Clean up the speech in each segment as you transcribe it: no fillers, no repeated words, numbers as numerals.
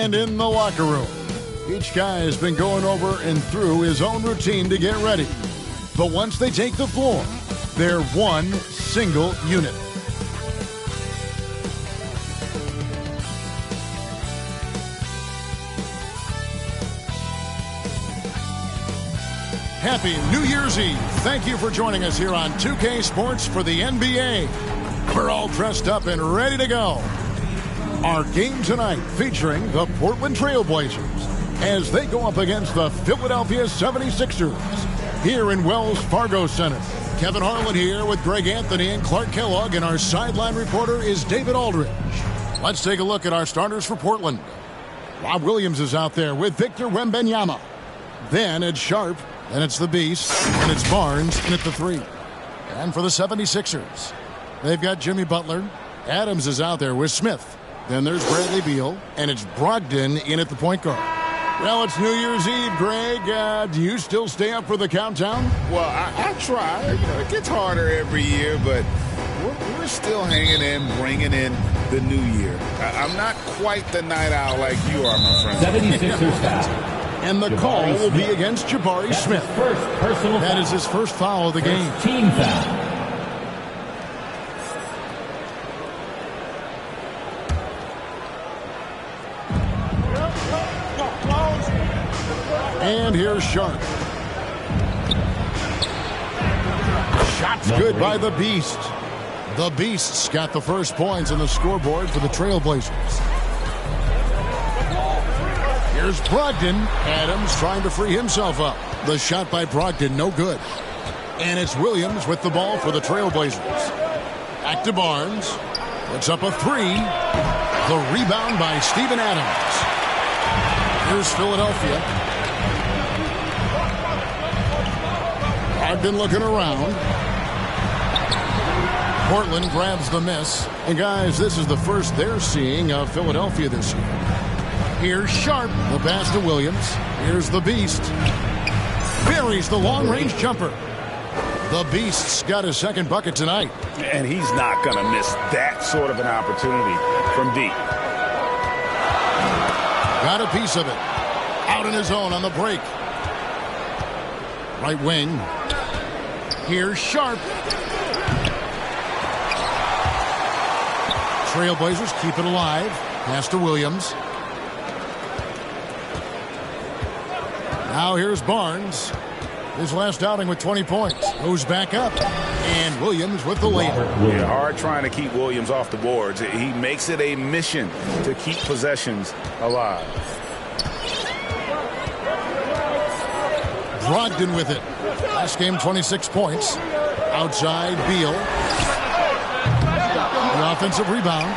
And in the locker room, each guy has been going over and through his own routine to get ready. But once they take the floor, they're one single unit. Happy New Year's Eve. Thank you for joining us here on 2K Sports for the NBA. We're all dressed up and ready to go. Our game tonight featuring the Portland Trail Blazers as they go up against the Philadelphia 76ers here in Wells Fargo Center. Kevin Harlan here with Greg Anthony and Clark Kellogg, and our sideline reporter is David Aldridge. Let's take a look at our starters for Portland. Rob Williams is out there with Victor Wembanyama. Then it's Sharp, and it's the Beast, and it's Barnes in at the 3. And for the 76ers, they've got Jimmy Butler. Adams is out there with Smith. Then there's Bradley Beal, and it's Brogdon in at the point guard. Well, it's New Year's Eve, Greg. Do you still stay up for the countdown? Well, I try. It gets harder every year, but we're still hanging in, bringing in the new year. I'm not quite the night owl like you are, my friend. 76ers foul. And the call will be against Jabari Smith. That is his first foul of the game. Team foul. And here's Sharp. Shot's good by the Beast. The Beast's got the first points on the scoreboard for the Trailblazers. Here's Brogdon. Adams trying to free himself up. The shot by Brogdon, no good. And it's Williams with the ball for the Trailblazers. Back to Barnes. Puts up a 3. The rebound by Steven Adams. Here's Philadelphia. Brogdon looking around. Portland grabs the miss. And guys, this is the first they're seeing of Philadelphia this year. Here's Sharp. The pass to Williams. Here's the Beast. Buries the long-range jumper. The Beast's got his second bucket tonight. And he's not going to miss that sort of an opportunity from deep. Got a piece of it. Out on his own on the break. Right wing. Here's Sharp. Trailblazers keep it alive. Pass to Williams. Now here's Barnes. His last outing with 20 points. Goes back up. And Williams with the layup. Yeah, hard trying to keep Williams off the boards. He makes it a mission to keep possessions alive. Brogdon with it. Last game, 26 points. Outside, Beal. The offensive rebound.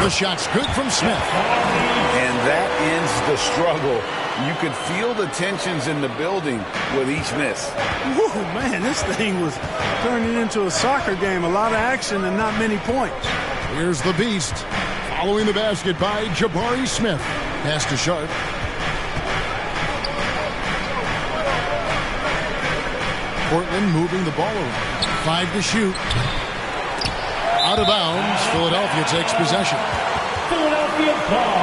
The shot's good from Smith. And that ends the struggle. You could feel the tensions in the building with each miss. Whoa, man, this thing was turning into a soccer game. A lot of action and not many points. Here's the Beast. Following the basket by Jabari Smith. Pass to Sharp. Portland moving the ball around. 5 to shoot. Out of bounds. Philadelphia takes possession.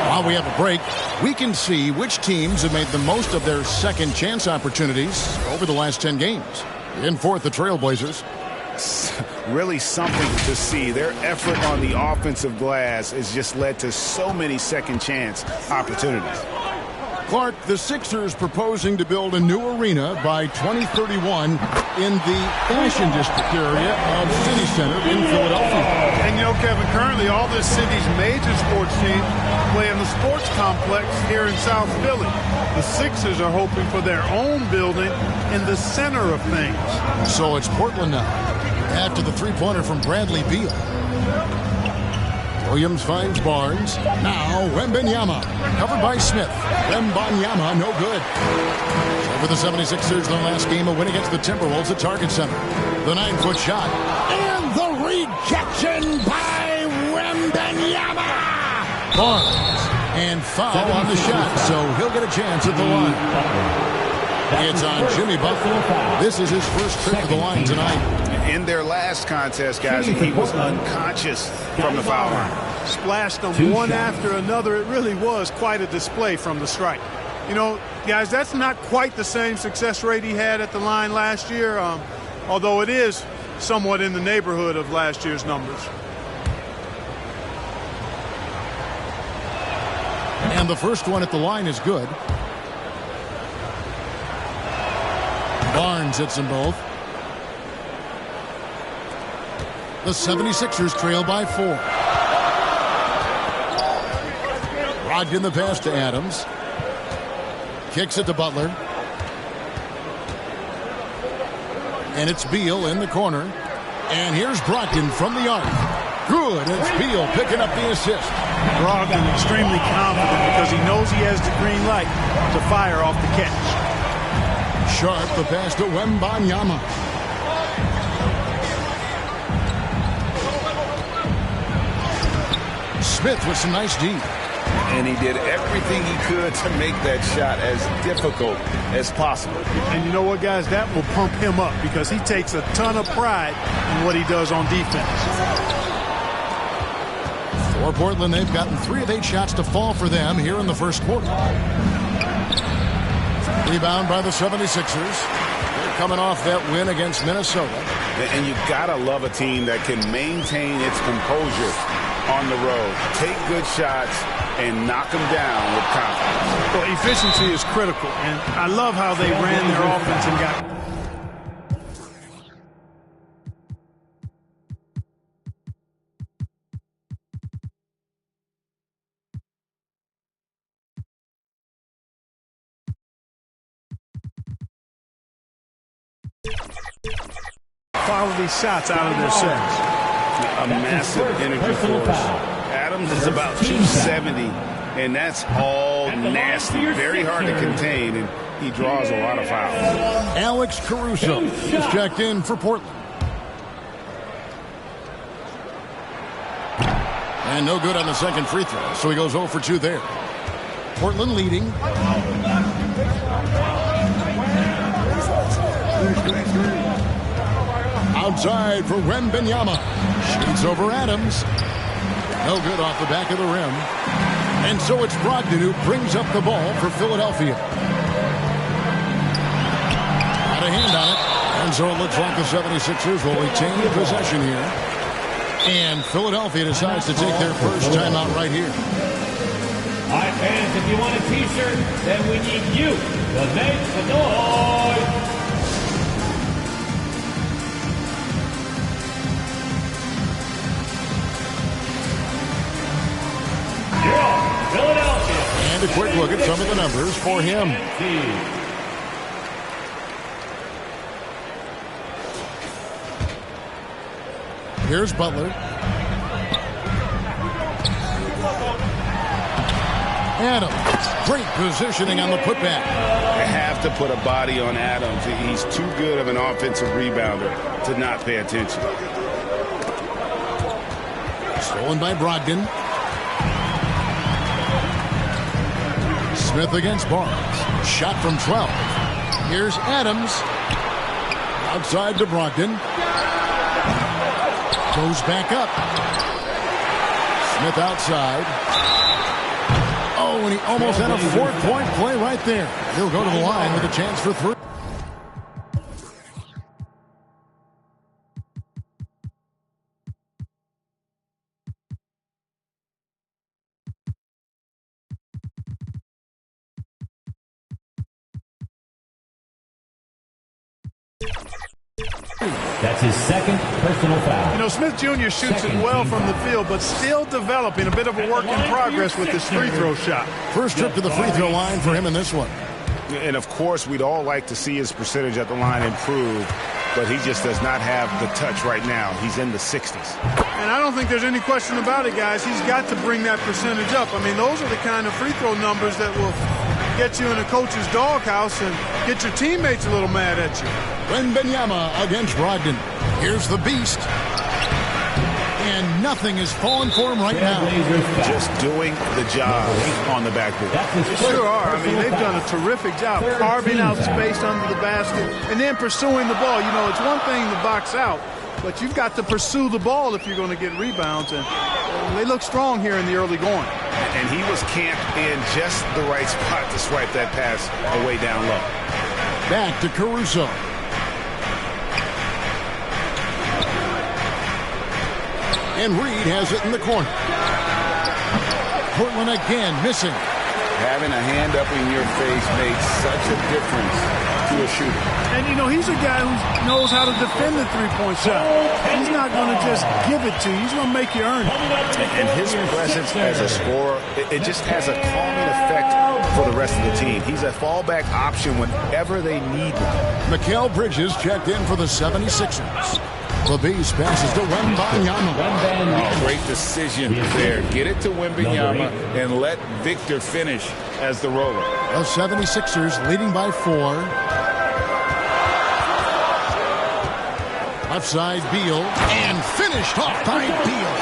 While we have a break, we can see which teams have made the most of their second chance opportunities over the last 10 games. In fourth, the Trailblazers. Really something to see. Their effort on the offensive glass has just led to so many second chance opportunities. Clark, the Sixers proposing to build a new arena by 2031 in the Fashion District area of City Center in Philadelphia. And Kevin, currently all this city's major sports teams play in the sports complex here in South Philly. The Sixers are hoping for their own building in the center of things. So it's Portland now. After the three-pointer from Bradley Beal. Williams finds Barnes. Now Wembanyama. Covered by Smith. Wembanyama, no good. Over the 76ers, the last game, a win against the Timberwolves at Target Center. The 9-foot shot. And the rejection by Wembanyama. Barnes. And foul on the shot, so he'll get a chance at the line. It's on Jimmy Butler. This is his first trip to the line tonight. In their last contest, guys, he was unconscious from the foul line. splashed them one after another. It really was quite a display from the stripe. You know, guys, that's not quite the same success rate he had at the line last year, although it is somewhat in the neighborhood of last year's numbers. And the first one at the line is good. Barnes hits them both. The 76ers trail by 4. Brogdon the pass to Adams. Kicks it to Butler. And it's Beal in the corner. And here's Brogdon from the arc. Good. It's Beal picking up the assist. Brogdon extremely confident because he knows he has the green light to fire off the catch. Sharp the pass to Wembanyama. Smith with some nice D. And he did everything he could to make that shot as difficult as possible. And you know what, guys? That will pump him up because he takes a ton of pride in what he does on defense. For Portland, they've gotten 3 of 8 shots to fall for them here in the first quarter. Rebound by the 76ers. They're coming off that win against Minnesota. And you gotta love a team that can maintain its composure on the road. Take good shots and knock them down with confidence. Well, efficiency is critical, and I love how they ran their offense and got. Quality shots out of their sets. A massive energy force. Adams is about 270, and that's all nasty. Very hard to contain, and he draws a lot of fouls. Alex Caruso is checked in for Portland. And no good on the second free throw, so he goes 0 for 2 there. Portland leading. Outside for Wembanyama. Shoots over Adams. No good off the back of the rim. And so it's Brogdon who brings up the ball for Philadelphia. Got a hand on it. And so it looks like the 76ers will retain possession here. And Philadelphia decides to take their first timeout right here. All right, fans, if you want a T-shirt, then we need you to make the noise. Philadelphia. And a quick look at some of the numbers for him. Here's Butler. Adams. Great positioning on the putback. They have to put a body on Adams. He's too good of an offensive rebounder to not pay attention. Stolen by Brogdon. Smith against Barnes. Shot from 12. Here's Adams. Outside to Brogdon. Goes back up. Smith outside. Oh, and he almost had a 4-point play right there. He'll go to the line with a chance for 3. That's his second personal foul. You know, Smith Jr. shoots it well from the field, but still developing a bit of a work in progress with his free throw shot. First trip to the free throw line for him in this one. And, of course, we'd all like to see his percentage at the line improve, but he just does not have the touch right now. He's in the 60s. And I don't think there's any question about it, guys. He's got to bring that percentage up. I mean, those are the kind of free throw numbers that will get you in a coach's doghouse and get your teammates a little mad at you. Wembanyama against Brogdon. Here's the beast. And nothing is falling for him right now. Just doing the job on the backboard. They sure are. I mean, they've done a terrific job carving out space under the basket and then pursuing the ball. You know, it's one thing to box out, but you've got to pursue the ball if you're going to get rebounds. And They look strong here in the early going. And he was camped in just the right spot to swipe that pass away down low. Back to Caruso. And Reed has it in the corner. Portland again missing. Having a hand up in your face makes such a difference to a shooter. And, you know, he's a guy who knows how to defend the three-point shot. He's not going to just give it to you. He's going to make you earn it. And his presence as a scorer, it just has a calming effect for the rest of the team. He's a fallback option whenever they need him. Mikal Bridges checked in for the 76ers. Labice passes to Wembanyama. Oh, great decision there. Get it to Wembanyama and let Victor finish as the roller. The 76ers leading by 4. Left side, Beal. And finished off by Beal.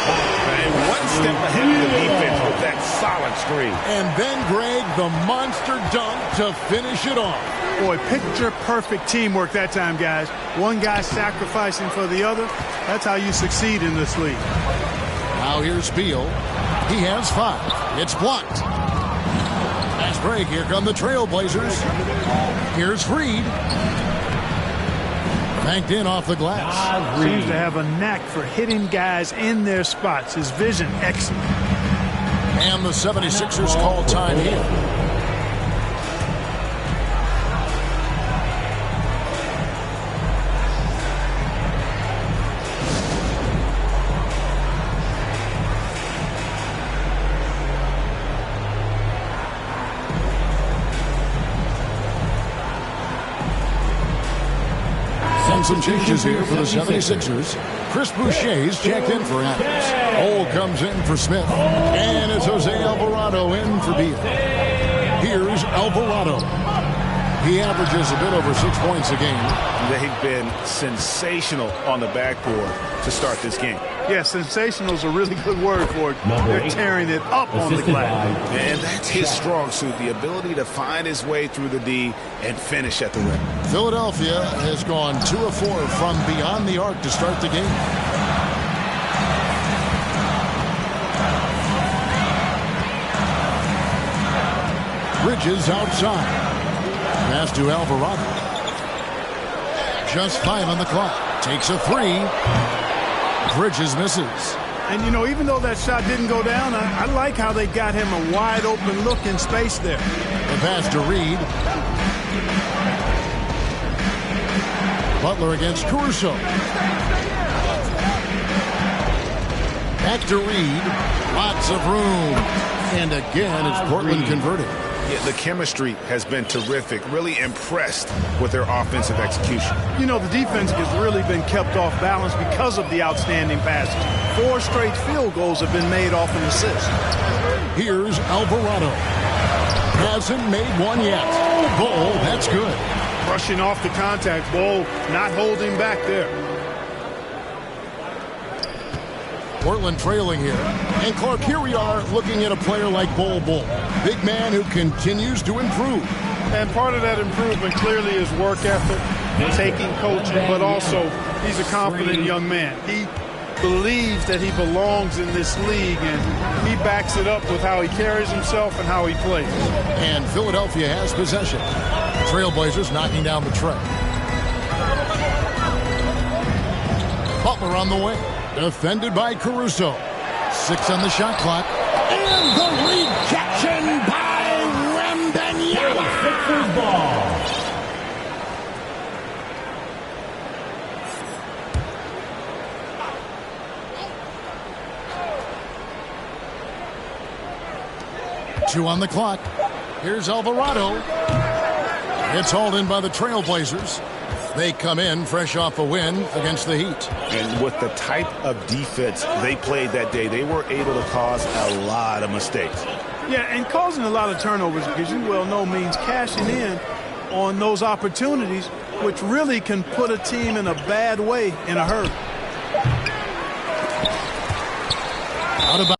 And one step ahead of the defense with that solid screen. And then Greg, the monster dunk to finish it off. Boy, picture-perfect teamwork that time, guys. One guy sacrificing for the other. That's how you succeed in this league. Now here's Beal. He has 5. It's blocked. Fast break. Here come the Trailblazers. Here's Reed. Banked in off the glass. Seems to have a knack for hitting guys in their spots. His vision, excellent. And the 76ers call time here. Some changes here for the 76ers. Chris Boucher's checked in for Adams. Ole comes in for Smith. And it's Jose Alvarado in for Beal. Here's Alvarado. He averages a bit over 6 points a game. They've been sensational on the backboard to start this game. Yeah, sensational is a really good word for it. They're tearing it up on the glass. And that's his strong suit, the ability to find his way through the D and finish at the rim. Philadelphia has gone 2 of 4 from beyond the arc to start the game. Bridges outside. Pass to Alvarado. Just 5 on the clock. Takes a 3. Bridges misses. And, you know, even though that shot didn't go down, I like how they got him a wide-open look in space there. The pass to Reed. Butler against Caruso. Back to Reed. Lots of room. And again, it's Portland converted. Yeah, the chemistry has been terrific. Really impressed with their offensive execution. You know, the defense has really been kept off balance because of the outstanding passes. 4 straight field goals have been made off an assist. Here's Alvarado. Hasn't made one yet. Ball, that's good. Brushing off the contact. Ball not holding back there. Portland trailing here. And Clark, here we are looking at a player like Bol Bol. Big man who continues to improve. And part of that improvement clearly is work ethic, taking coaching, but also he's a confident young man. He believes that he belongs in this league, and he backs it up with how he carries himself and how he plays. And Philadelphia has possession. Trailblazers knocking down the tray. Butler on the way. Defended by Caruso. 6 on the shot clock. And the rejection by Wembanyama. Sixers ball. Two on the clock. Here's Alvarado. It's hauled in by the Trailblazers. They come in fresh off a win against the Heat. And with the type of defense they played that day, they were able to cause a lot of mistakes. Yeah, and causing a lot of turnovers, because you well know means cashing in on those opportunities, which really can put a team in a bad way in a hurry. Out about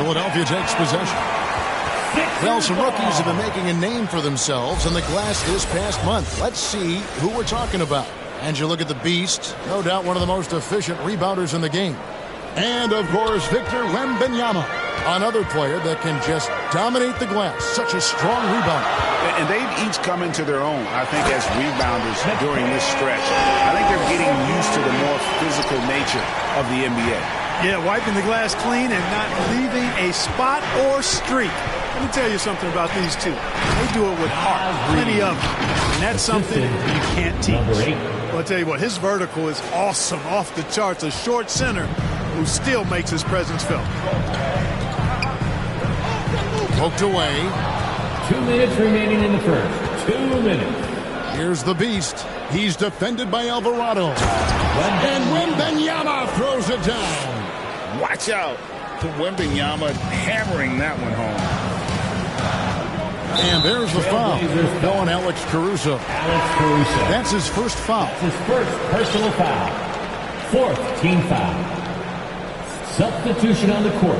Philadelphia takes possession. Well, some rookies have been making a name for themselves in the glass this past month. Let's see who we're talking about. And you look at the beast, no doubt one of the most efficient rebounders in the game. And, of course, Victor Wembanyama, another player that can just dominate the glass. Such a strong rebounder. And they've each come into their own, I think, as rebounders during this stretch. I think they're getting used to the more physical nature of the NBA. Yeah, wiping the glass clean and not leaving a spot or streak. Let me tell you something about these two. They do it with heart, plenty of it. And that's something you can't teach. Well, I'll tell you what, his vertical is awesome, off the charts. A short center who still makes his presence felt. Poked away. 2 minutes remaining in the first. 2 minutes. Here's the beast. He's defended by Alvarado. And Wembanyama throws it down. Watch out. Wembanyama hammering that one home. And there's the foul. Going Alex Caruso. Alex Caruso. That's his first foul. That's his first personal foul. Fourth team foul. Substitution on the court.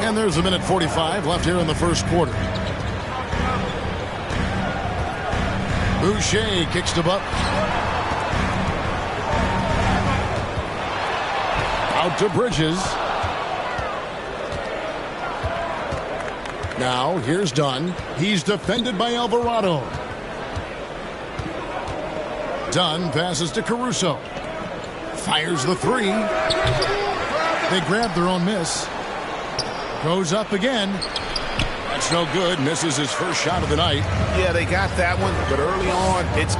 And there's a minute 45 left here in the first quarter. Boucher kicks to Butler. Out to Bridges. Now, here's Dunn. He's defended by Alvarado. Dunn passes to Caruso. Fires the three. They grab their own miss. Goes up again. That's no good. Misses his first shot of the night. Yeah, they got that one, but early on, it's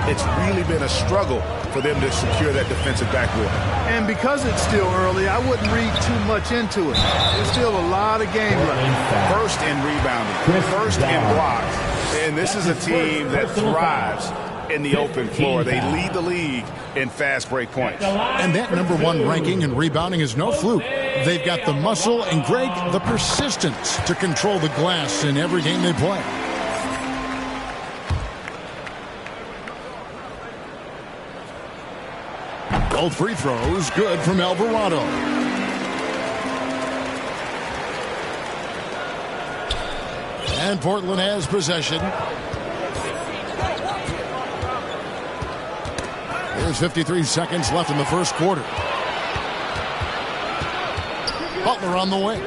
really been a struggle for them to secure that defensive backboard. And because it's still early, I wouldn't read too much into it. There's still a lot of game left. First in rebounding, first in blocks. And this is a team that thrives in the open floor. They lead the league in fast break points. And that #1 ranking in rebounding is no fluke. They've got the muscle and, Greg, the persistence to control the glass in every game they play. Both free throws good from Alvarado. And Portland has possession. There's 53 seconds left in the first quarter. Butler on the way.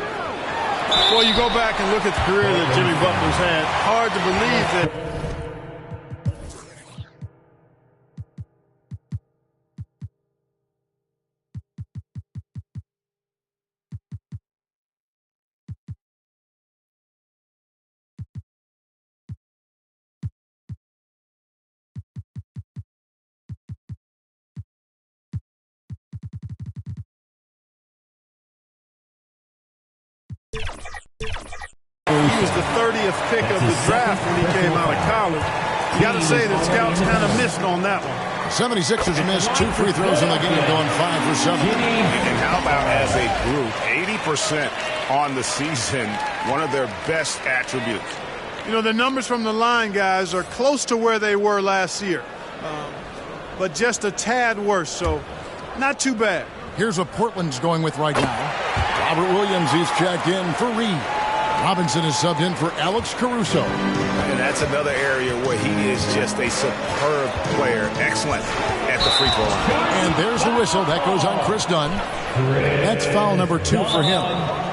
Well, you go back and look at the career that Jimmy Butler's had. Hard to believe that. He was the 30th pick of the draft when he came out of college. You got to say that scouts kind of missed on that one. 76ers missed 2 free throws in the game, going 5 for 7. And how about as a group, 80% on the season, one of their best attributes. You know, the numbers from the line, guys, are close to where they were last year, but just a tad worse, so not too bad. Here's what Portland's going with right now. Robert Williams, he's checked in for Reed. Robinson is subbed in for Alex Caruso. And that's another area where he is just a superb player. Excellent at the free throw line. And there's the whistle. That goes on Chris Dunn. That's foul number 2 for him.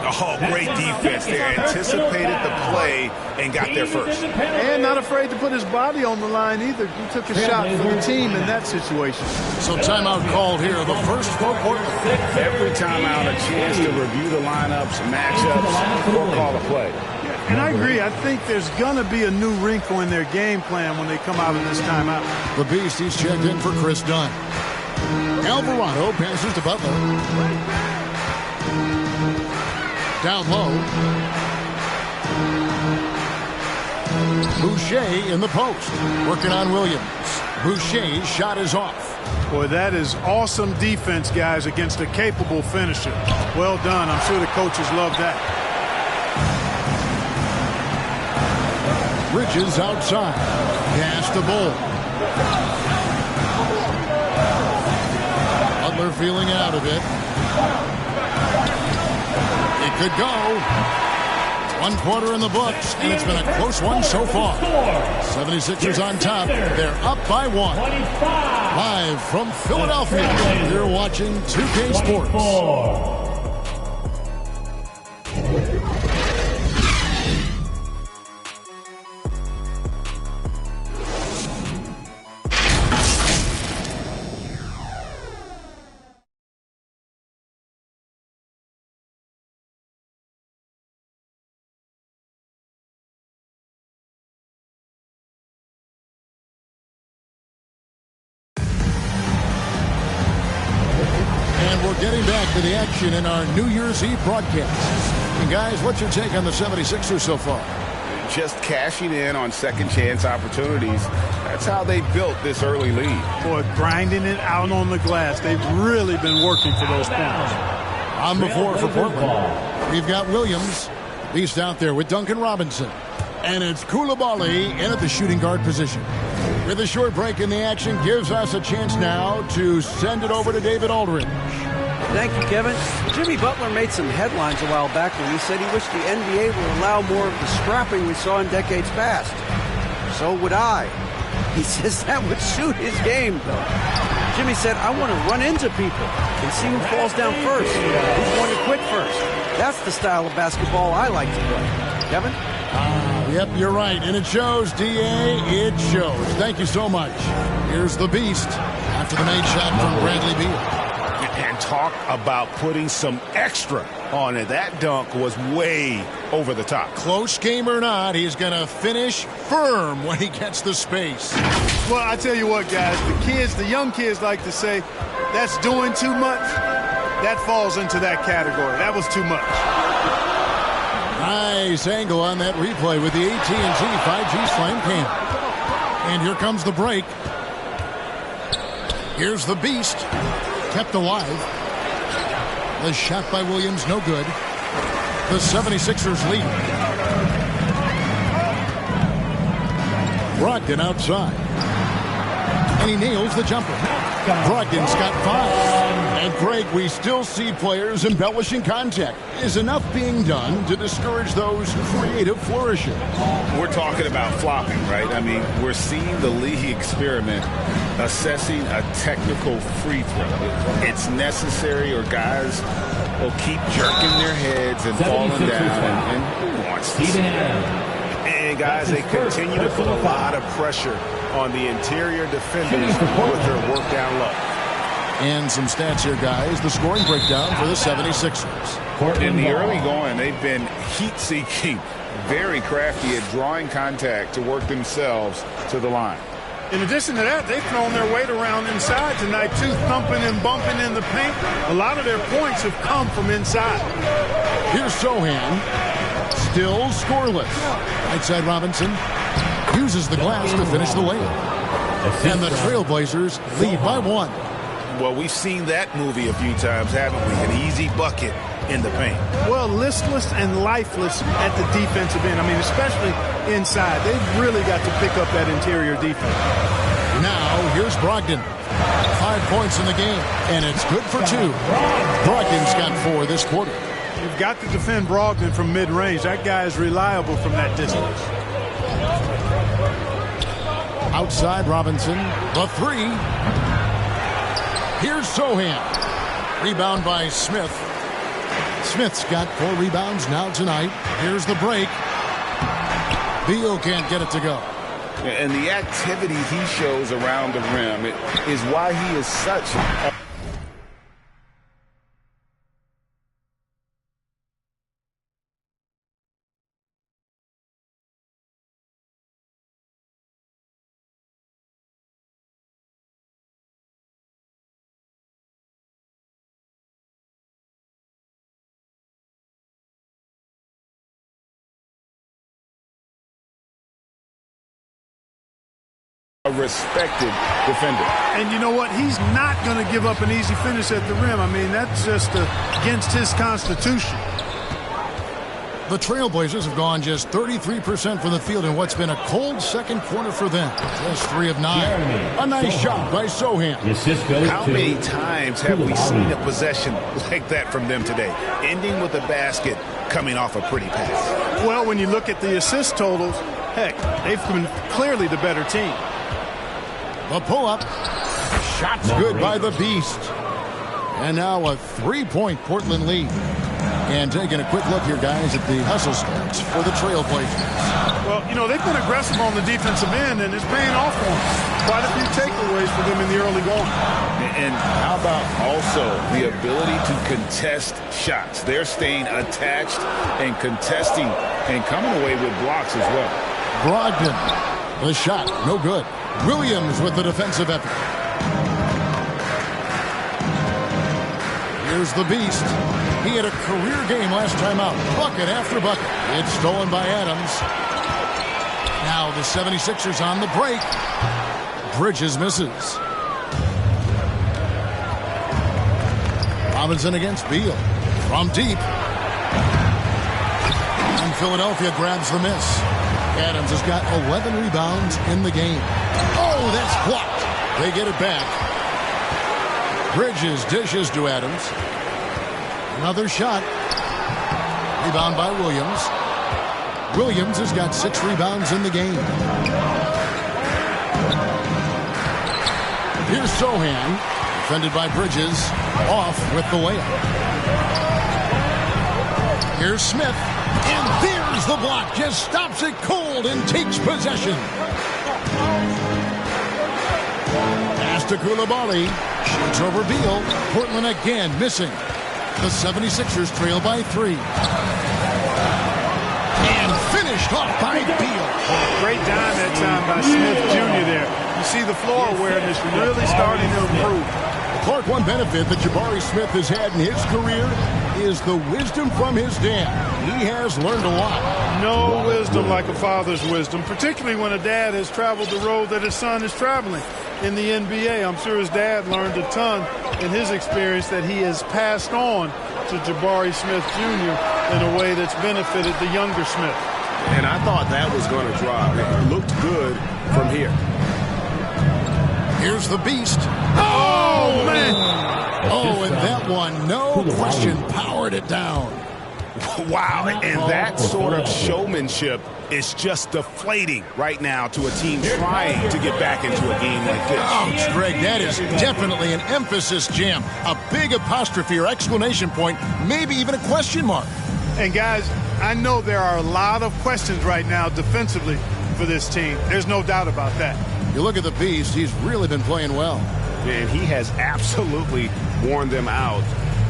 Oh, great defense. They anticipated the play and got there first. And not afraid to put his body on the line either. He took a shot for the team in that situation. So timeout called here. The first for Portland. Every timeout, a chance to review the lineups, matchups, or call a play. And I agree. I think there's going to be a new wrinkle in their game plan when they come out of this timeout. The Beast, he's checked in for Chris Dunn. Alvarado passes to Butler. Down low. Boucher in the post. Working on Williams. Boucher's shot is off. Boy, that is awesome defense, guys, against a capable finisher. Well done. I'm sure the coaches love that. Bridges outside. Pass to Bull. Butler feeling out of it. It could go. 1 quarter in the books, and it's been a close one so far. 76ers on top. They're up by 1. Live from Philadelphia, you're watching 2K Sports. We're getting back to the action in our New Year's Eve broadcast. And guys, what's your take on the 76ers so far? Just cashing in on second chance opportunities. That's how they built this early lead. Boy, grinding it out on the glass. They've really been working for those points. On the floor for Portland, we've got Williams. He's out there with Duncan Robinson. And it's Coulibaly in at the shooting guard position. With a short break in the action, gives us a chance now to send it over to David Aldridge. Thank you, Kevin. Jimmy Butler made some headlines a while back when he said he wished the NBA would allow more of the scrapping we saw in decades past. So would I. He says that would suit his game, though. Jimmy said, I want to run into people and see who falls down first, who's going to quit first. That's the style of basketball I like to play. Kevin? Yep, you're right. And it shows, D.A. It shows. Thank you so much. Here's the Beast after the made shot from Bradley Beal. And talk about putting some extra on it. That dunk was way over the top. Close game or not, he's going to finish firm when he gets the space. Well, I tell you what, guys, the young kids like to say, that's doing too much. That falls into that category. That was too much. Nice angle on that replay with the AT&T 5G Slam Cam. And here comes the break. Here's the Beast. Kept alive. The shot by Williams, no good. The 76ers lead. Brogdon outside. And he nails the jumper. Brogdon's got 5. And Greg, we still see players embellishing contact. Is enough being done to discourage those creative flourishes? We're talking about flopping, right? I mean, we're seeing the league experiment assessing a technical free throw. It's necessary or guys will keep jerking their heads and falling down. And who wants to see that? And guys, they continue to put a lot of pressure on the interior defenders with their work down low. And some stats here, guys. The scoring breakdown for the 76ers. In the early going, they've been heat-seeking, very crafty at drawing contact to work themselves to the line. In addition to that, they've thrown their weight around inside tonight, too, thumping and bumping in the paint. A lot of their points have come from inside. Here's Sohan. Still scoreless. Right side Robinson uses the glass to finish the layup. And the Trailblazers lead by 1. Well, we've seen that movie a few times, haven't we? An easy bucket in the paint. Well, listless and lifeless at the defensive end. I mean, especially inside. They've really got to pick up that interior defense. Now, here's Brogdon. 5 points in the game, and it's good for 2. Brogdon's got 4 this quarter. You've got to defend Brogdon from mid-range. That guy is reliable from that distance. Outside Robinson, the 3. Here's Sohan. Rebound by Smith. Smith's got 4 rebounds now tonight. Here's the break. Beal can't get it to go. And the activity he shows around the rim is why he is such a respected defender. And you know what? He's not going to give up an easy finish at the rim. I mean, that's just against his constitution. The The Trailblazers have gone just 33% from the field in what's been a cold second quarter for them. Just 3 of 9. A nice shot by Sohan. How many times have we seen a possession like that from them today? Ending with a basket, coming off a pretty pass. Well, when you look at the assist totals, heck, they've been clearly the better team. The pull-up. Shot's good by the Beast. And now a 3-point Portland lead. And taking a quick look here, guys, at the hustle stats for the Trailblazers. Well, you know, they've been aggressive on the defensive end, and it's paying off for them. Quite a few takeaways for them in the early going. And how about also the ability to contest shots? They're staying attached and contesting and coming away with blocks as well. Brogdon, the shot, no good. Williams with the defensive effort. Here's the Beast. He had a career game last time out. Bucket after bucket. It's stolen by Adams. Now the 76ers on the break. Bridges misses. Robinson against Beal. From deep. And Philadelphia grabs the miss. Adams has got 11 rebounds in the game. Oh, that's blocked. They get it back. Bridges dishes to Adams. Another shot. Rebound by Williams. Williams has got 6 rebounds in the game. Here's Sohan. Defended by Bridges. Off with the layup. Here's Smith. And there's the block. Just stops it cold and takes possession. Pass to Coulibaly. Shoots over Beal. Portland again missing. The 76ers trail by 3. And finished off by Beal. Great dime that time by Smith Jr. there. You see the floor awareness really starting to improve. Clark, one benefit that Jabari Smith has had in his career is the wisdom from his dad. He has learned a lot. No wisdom like a father's wisdom, particularly when a dad has traveled the road that his son is traveling. In the NBA, I'm sure his dad learned a ton in his experience that he has passed on to Jabari Smith Jr. in a way that's benefited the younger Smith. And I thought that was going to drop. It looked good from here. Here's the Beast. Oh, man! Oh, and that one, no question, powered it down. Wow, and that sort of showmanship is just deflating right now to a team trying to get back into a game like this. Ouch, Greg, that is definitely an emphasis jam. A big apostrophe or exclamation point, maybe even a question mark. And guys, I know there are a lot of questions right now defensively for this team. There's no doubt about that. You look at the Beast, he's really been playing well. And he has absolutely worn them out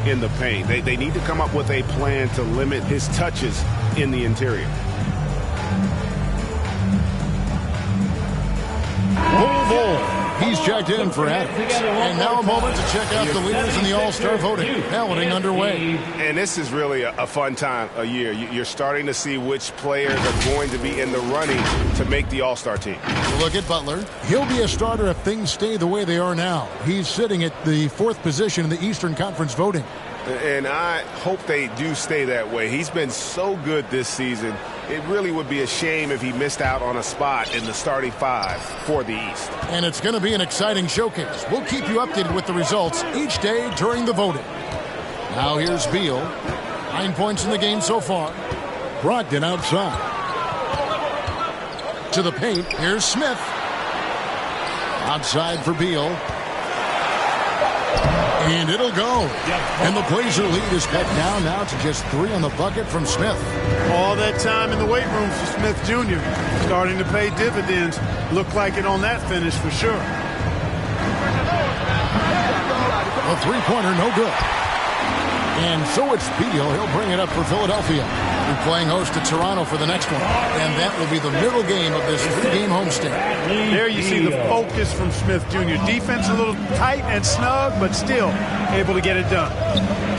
in the paint. They need to come up with a plan to limit his touches in the interior. He's checked in for Adams. And now a moment to check out the leaders in the All-Star voting. Balloting underway. And this is really a fun time of year. You're starting to see which players are going to be in the running to make the All-Star team. Look at Butler. He'll be a starter if things stay the way they are now. He's sitting at the 4th position in the Eastern Conference voting. And I hope they do stay that way. He's been so good this season. It really would be a shame if he missed out on a spot in the starting 5 for the East. And it's going to be an exciting showcase. We'll keep you updated with the results each day during the voting. Now here's Beal. 9 points in the game so far. Brogdon outside. To the paint. Here's Smith. Outside for Beal. And it'll go. And the Blazer lead is cut down now to just 3 on the bucket from Smith. All that time in the weight room for Smith Jr. starting to pay dividends. Looked like it on that finish for sure. A three-pointer, no good. And so it's Beal. He'll bring it up for Philadelphia. We're playing host to Toronto for the next one. And that will be the middle game of this 3-game homestand. There you see the focus from Smith Jr. Defense a little tight and snug, but still able to get it done.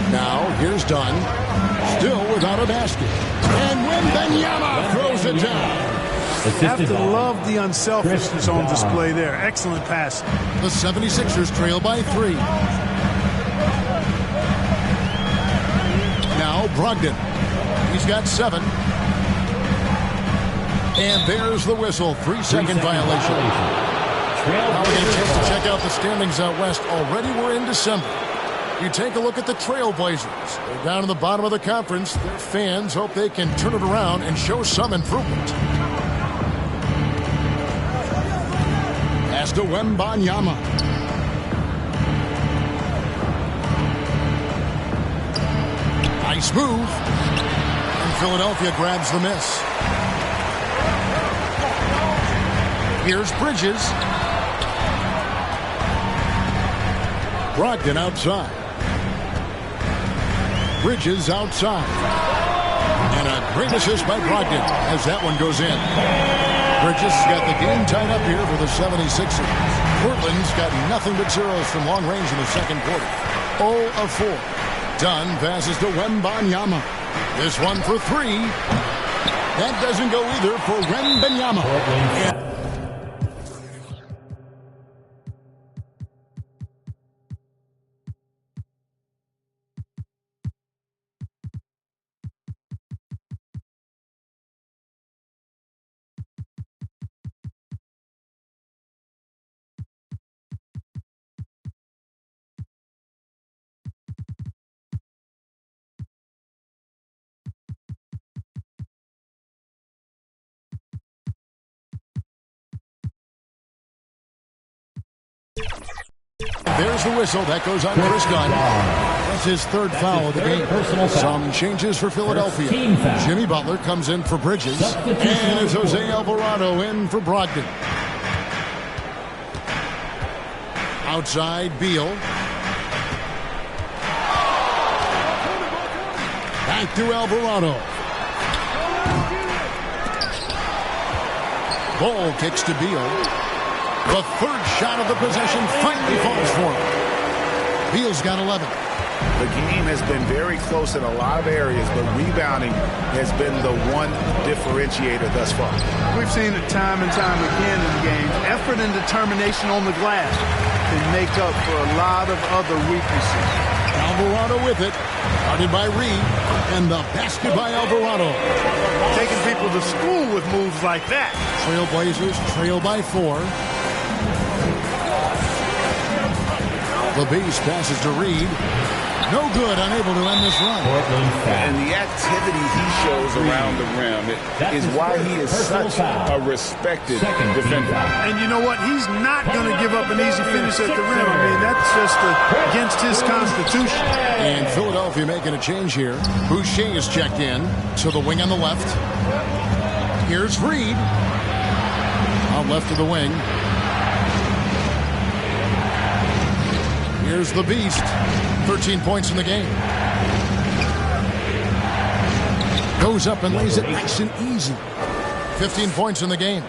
Now, here's Dunn. Still without a basket. And Wembanyama throws it down. Have to love the unselfishness on display there. Excellent pass. The 76ers trail by 3. Now Brogdon. He's got 7. And there's the whistle. 3-second violation. Now we get a chance to check out the standings out west. Already we're in December. You take a look at the Trailblazers. They're down in the bottom of the conference. Their fans hope they can turn it around and show some improvement. Pass to Wembanyama. Nice move. And Philadelphia grabs the miss. Here's Bridges. Brogdon outside. Bridges outside. And a great assist by Brogdon as that one goes in. Bridges has got the game tied up here for the 76ers. Portland's got nothing but zeros from long range in the second quarter. 0 of 4. Dunn passes to Wembanyama. This one for 3. That doesn't go either for Wembanyama. There's the whistle. That goes on Chris Dunn. That's his 3rd foul of the game. Some changes for Philadelphia. Jimmy Butler comes in for Bridges. And it's Jose Alvarado in for Brogdon. Outside, Beal. Back to Alvarado. Ball kicks to Beal. The 3rd shot of the possession finally falls for him. Beal's got 11. The game has been very close in a lot of areas, but rebounding has been the one differentiator thus far. We've seen it time and time again in games. Effort and determination on the glass can make up for a lot of other weaknesses. Alvarado with it. Guarded by Reed. And the basket by Alvarado. Taking people to school with moves like that. Trailblazers trail by 4. The Beast passes to Reed. No good, unable to end this run. And the activity he shows around the rim is why he is such a respected defender. And you know what? He's not going to give up an easy finish at the rim. I mean, that's just against his constitution. And Philadelphia making a change here. Boucher is checked in to the wing on the left. Here's Reed. Out left to the wing. Here's the Beast. 13 points in the game. Goes up and lays it nice and easy. 15 points in the game.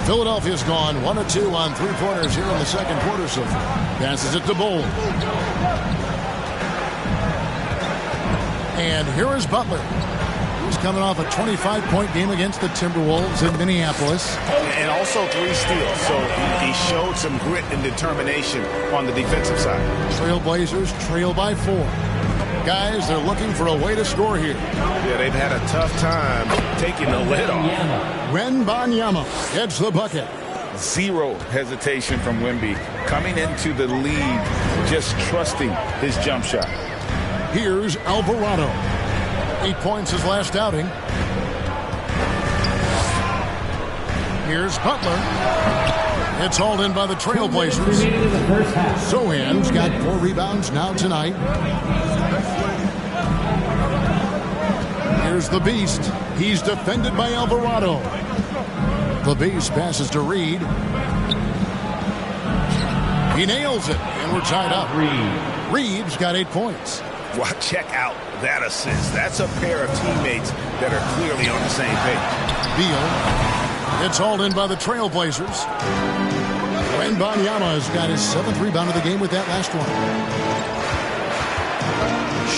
Philadelphia's gone 1 of 2 on 3-pointers here in the second quarter so far. Passes it to Bowl. And here is Butler. He's coming off a 25-point game against the Timberwolves in Minneapolis. And also 3 steals, so he showed some grit and determination on the defensive side. Trailblazers trail by 4. Guys, they're looking for a way to score here. Yeah, they've had a tough time taking the lid off. Wembanyama gets the bucket. 0 hesitation from Wemby. Coming into the lead, just trusting his jump shot. Here's Alvarado. 8 points his last outing. Here's Butler. It's hauled in by the Trailblazers. Sohan's got 4 rebounds now tonight. Here's the Beast. He's defended by Alvarado. The Beast passes to Reed. He nails it, and we're tied up. Reed's got 8 points. Well, check out that assist. That's a pair of teammates that are clearly on the same page. Beal. It's hauled in by the Trailblazers. Wembanyama has got his 7th rebound of the game with that last one.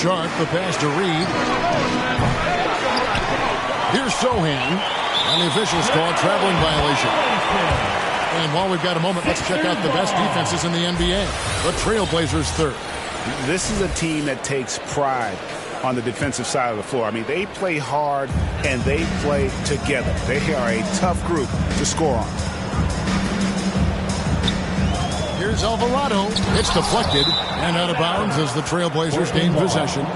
Sharp, the pass to Reed. Here's Sohan. And the officials call a traveling violation. And while we've got a moment, let's check out the best defenses in the NBA. The Trailblazers 3rd. This is a team that takes pride on the defensive side of the floor. I mean, they play hard and they play together. They are a tough group to score on. Here's Alvarado. It's deflected and out of bounds as the Trailblazers gain possession.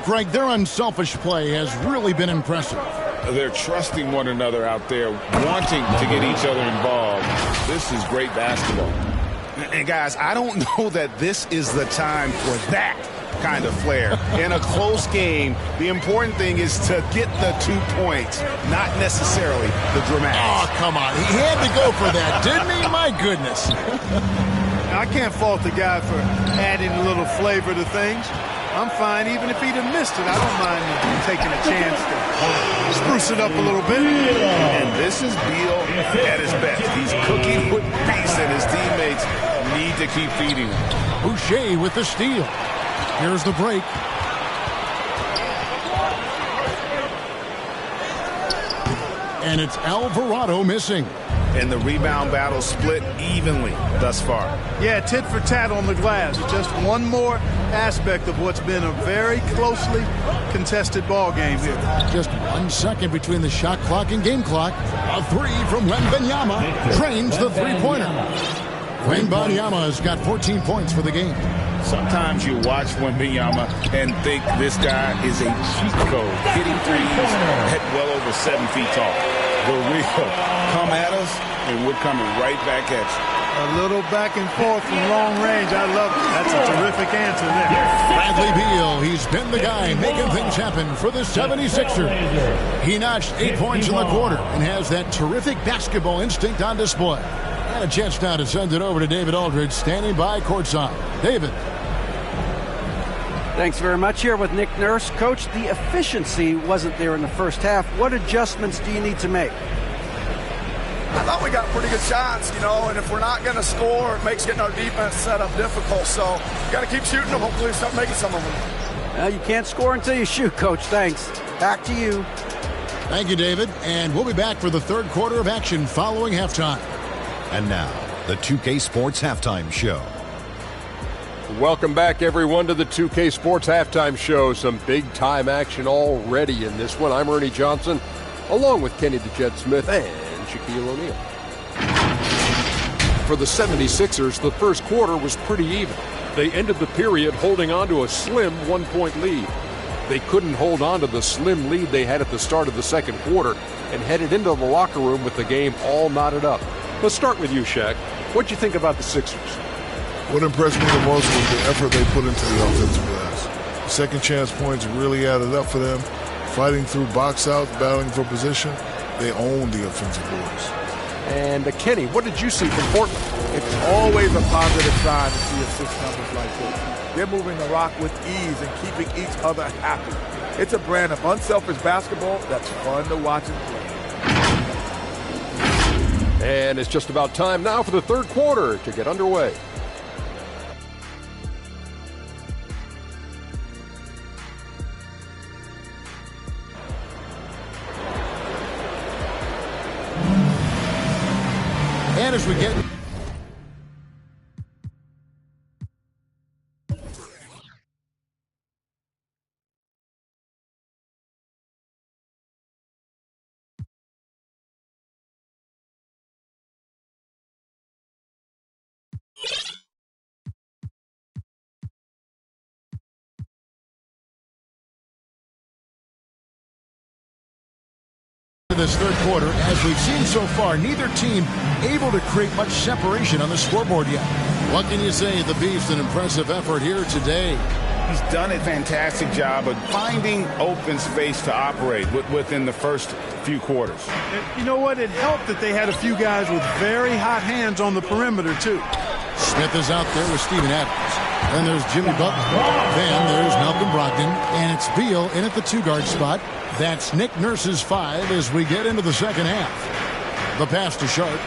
Greg, their unselfish play has really been impressive. They're trusting one another out there, wanting to get each other involved. This is great basketball. And guys, I don't know that this is the time for that kind of flair. In a close game, the important thing is to get the 2 points, not necessarily the dramatics. Oh, come on. He had to go for that, didn't he? My goodness. I can't fault the guy for adding a little flavor to things. I'm fine even if he'd have missed it. I don't mind taking a chance to spruce it up a little bit. And this is Beal at his best. He's cooking with peace, and his teammates need to keep feeding him. Boucher with the steal. Here's the break. And it's Alvarado missing. And the rebound battle split evenly thus far. Yeah, tit for tat on the glass. Just one more aspect of what's been a very closely contested ball game here. Just 1 second between the shot clock and game clock. A three from Wembanyama drains the three-pointer. Wembanyama has got 14 points for the game. Sometimes you watch Wembanyama and think this guy is a cheat code, hitting threes at well over 7 feet tall. The real come at us, and we're coming right back at you. A little back and forth from long range. I love it. That's a terrific answer there. Bradley Beal, he's been the guy making things happen for the 76ers. He notched 8 points in the quarter and has that terrific basketball instinct on display. And a chance now to send it over to David Aldridge, standing by courtside. David. Thanks very much. Here with Nick Nurse. Coach, the efficiency wasn't there in the first half. What adjustments do you need to make? I thought we got pretty good shots, and if we're not going to score, it makes getting our defense set up difficult. So we got to keep shooting them. Hopefully start making some of them. Well, you can't score until you shoot, Coach. Thanks. Back to you. Thank you, David. And we'll be back for the third quarter of action following halftime. And now, the 2K Sports Halftime Show. Welcome back, everyone, to the 2K Sports Halftime Show. Some big-time action already in this one. I'm Ernie Johnson, along with Kenny the Jet Smith and Shaquille O'Neal. For the 76ers, the first quarter was pretty even. They ended the period holding on to a slim 1-point lead. They couldn't hold on to the slim lead they had at the start of the second quarter and headed into the locker room with the game all knotted up. Let's start with you, Shaq. What'd you think about the Sixers? What impressed me the most was the effort they put into the offensive glass. Second chance points really added up for them. Fighting through box outs, battling for position, they owned the offensive boards. And Kenny, what did you see from Portland? It's always a positive sign to see assist numbers like this. They're moving the rock with ease and keeping each other happy. It's a brand of unselfish basketball that's fun to watch and play. And it's just about time now for the third quarter to get underway. And as we get this third quarter, as we've seen so far, neither team able to create much separation on the scoreboard yet. What can you say? The Beefs, an impressive effort here today. He's done a fantastic job of finding open space to operate within the first few quarters. You know what? It helped that they had a few guys with very hot hands on the perimeter, too. Smith is out there with Steven Adams. Then there's Jimmy Butler. Then there's Malcolm Brogdon. And it's Beal in at the two-guard spot. That's Nick Nurse's 5 as we get into the second half. The pass to Sharp.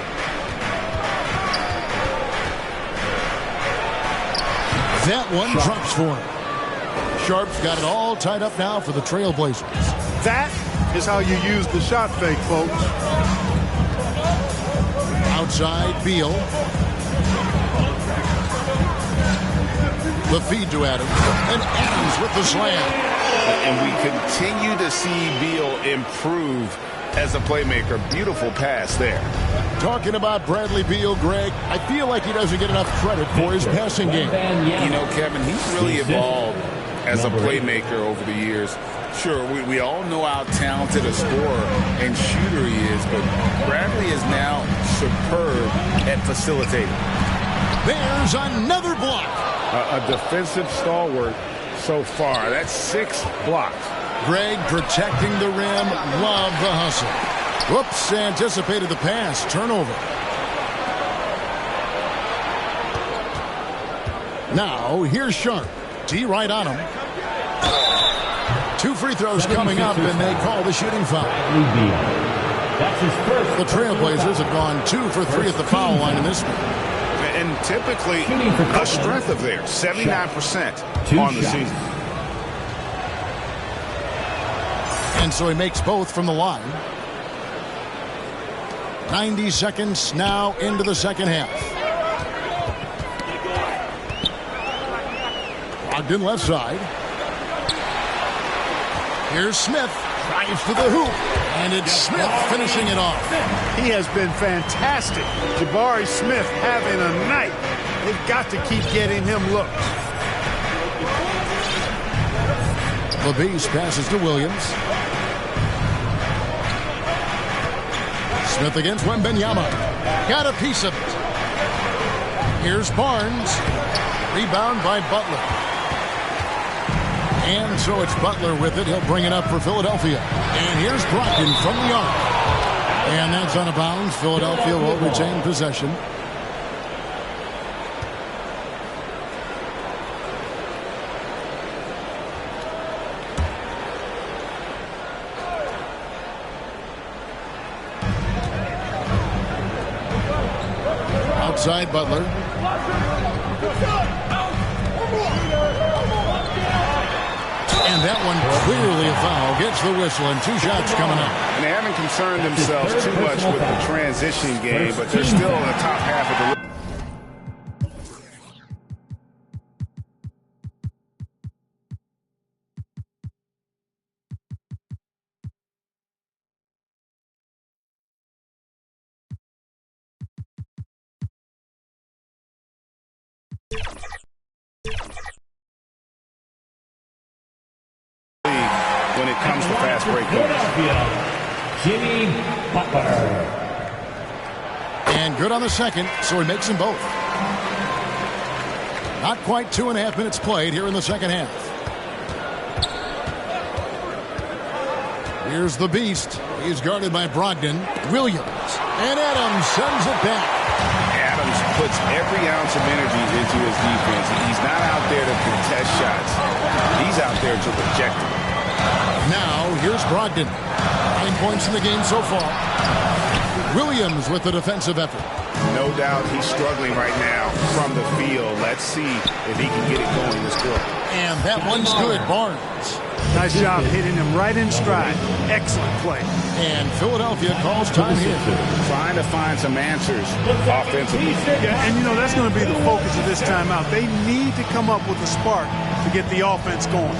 That one drops for him. Sharp's got it all tied up now for the Trailblazers. That is how you use the shot fake, folks. outside, Beal. The feed to Adams. And Adams with the slam. And we continue to see Beal improve as a playmaker. Beautiful pass there. Talking about Bradley Beal, Greg, I feel like he doesn't get enough credit for his passing game. You know, Kevin, he's really evolved as a playmaker over the years. Sure, we all know how talented a scorer and shooter he is, but Bradley is now superb at facilitating. There's another block. A defensive stalwart so far. That's 6 blocks. Greg protecting the rim. Love the hustle. Whoops, anticipated the pass. Turnover. Now, here's Sharp. D right on him. 2 free throws coming up, and they call the shooting foul. That's his first. The Trailblazers have gone 2 for 3 at the foul line in this one. And typically a strength of theirs, 79% on the season. And so he makes both from the line. 90 seconds now into the second half. Brogdon left side. Here's Smith. Drives to the hoop. And it's Smith finishing it off. He has been fantastic. Jabari Smith having a night. They've got to keep getting him looks. The Beast passes to Williams. Smith against Wembanyama. Got a piece of it. Here's Barnes. Rebound by Butler. And so it's Butler with it. He'll bring it up for Philadelphia. And here's Brogdon from the arc. And that's out of bounds. Philadelphia will retain possession. Outside Butler. And that one clearly a foul. Gets the whistle and 2 shots coming up. And they haven't concerned themselves too much with the transition game, but they're still in the top half of the league. When it comes to fast break games. Jimmy Butler. And good on the second, so he makes them both. Not quite 2.5 minutes played here in the second half. Here's the Beast. He's guarded by Brogdon. Williams. And Adams sends it back. Adams puts every ounce of energy into his defense. He's not out there to contest shots. He's out there to reject them. Now, here's Brogdon. 9 points in the game so far. Williams with the defensive effort. No doubt he's struggling right now from the field. Let's see if he can get it going this quarter. And that one's good. Barnes. Nice job hitting him right in stride. Excellent play. And Philadelphia calls time here. Trying to find some answers offensively. Yeah, and, you know, that's going to be the focus of this timeout. They need to come up with a spark to get the offense going.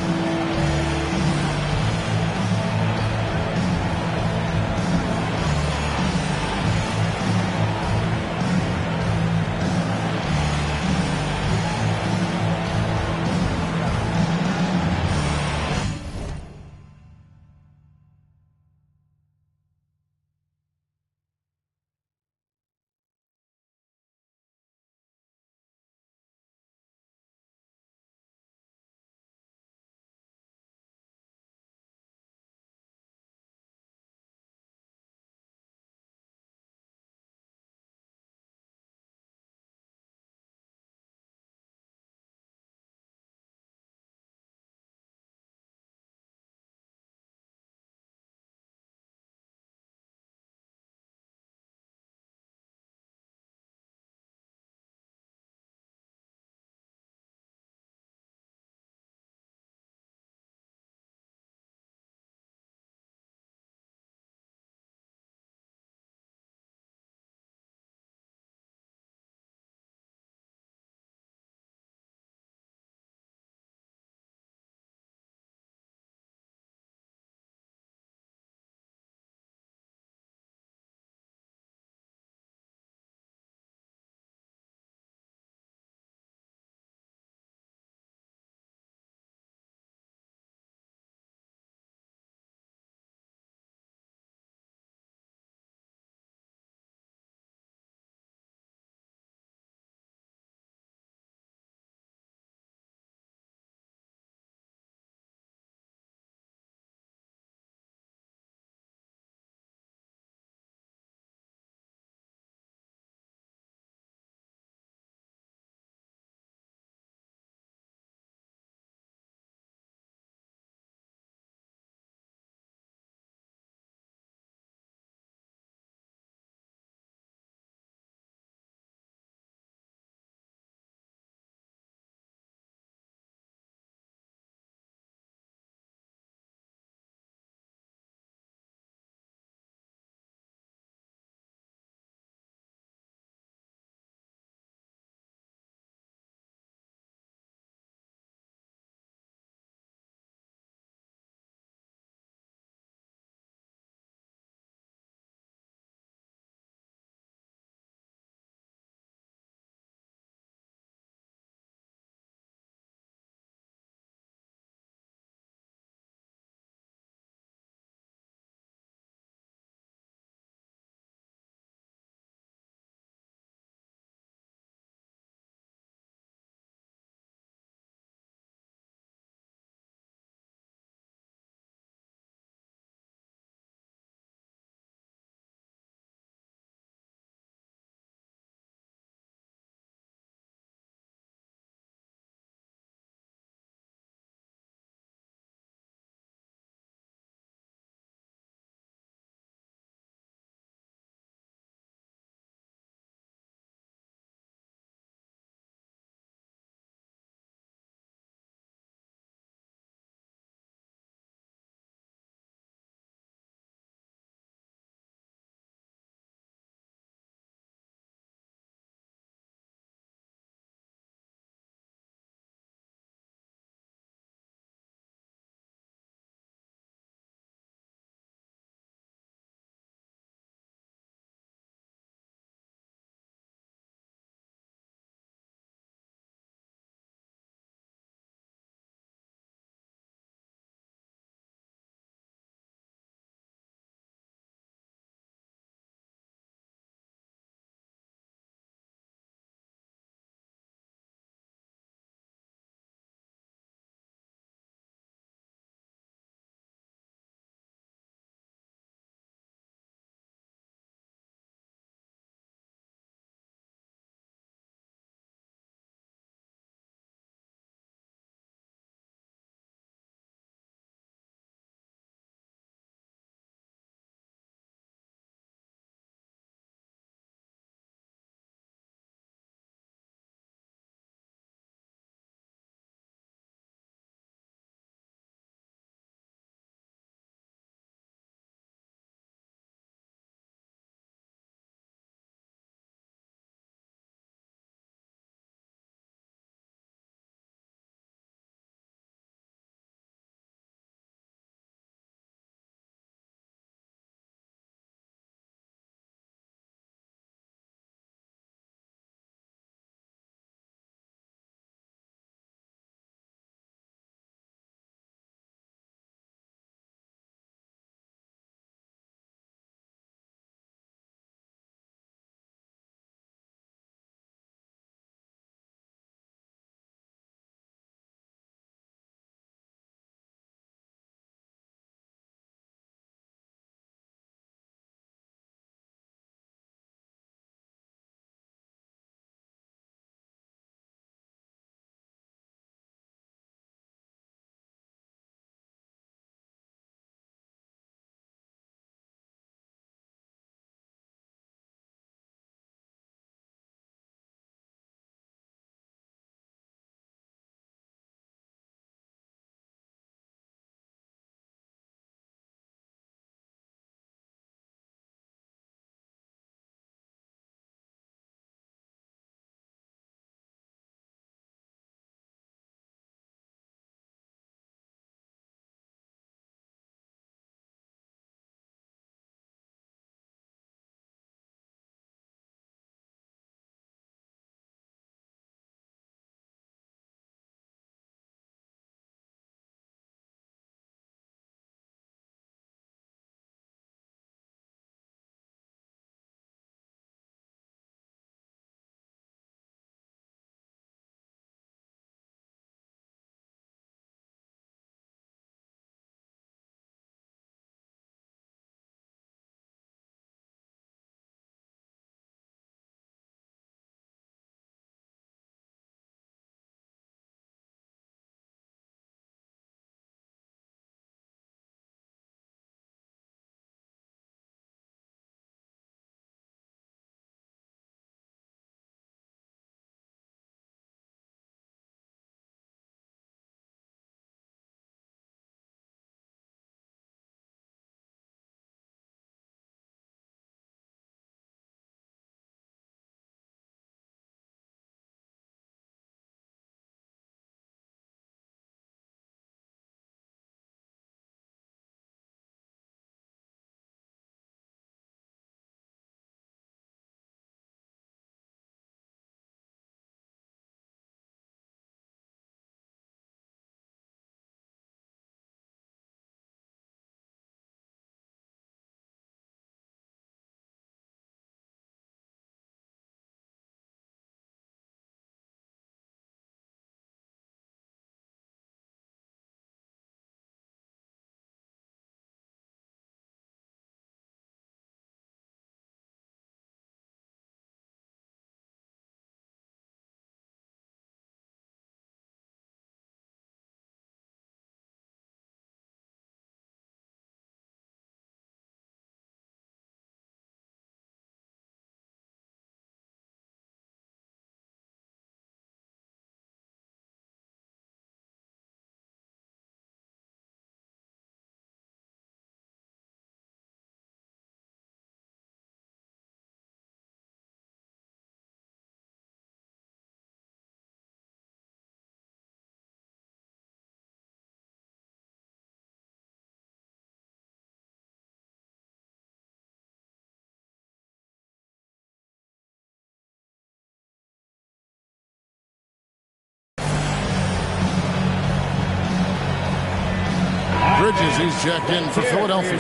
Bridges, he's checked in for Philadelphia.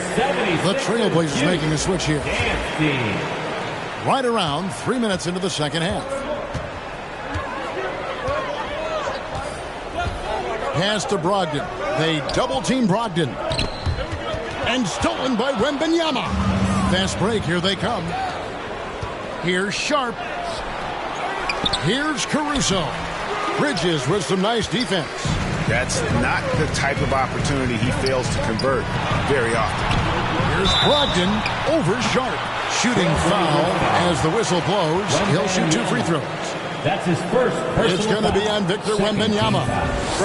The Trailblazers making a switch here. Right around 3 minutes into the second half. Pass to Brogdon. They double-team Brogdon. And stolen by Wembanyama. Fast break, here they come. Here's Sharp. Here's Caruso. Bridges with some nice defense. That's not the type of opportunity he fails to convert very often. Here's Brogdon over Sharp. Shooting foul as the whistle blows. He'll shoot 2 free throws. That's his first personal It's going to be on Victor Wembanyama.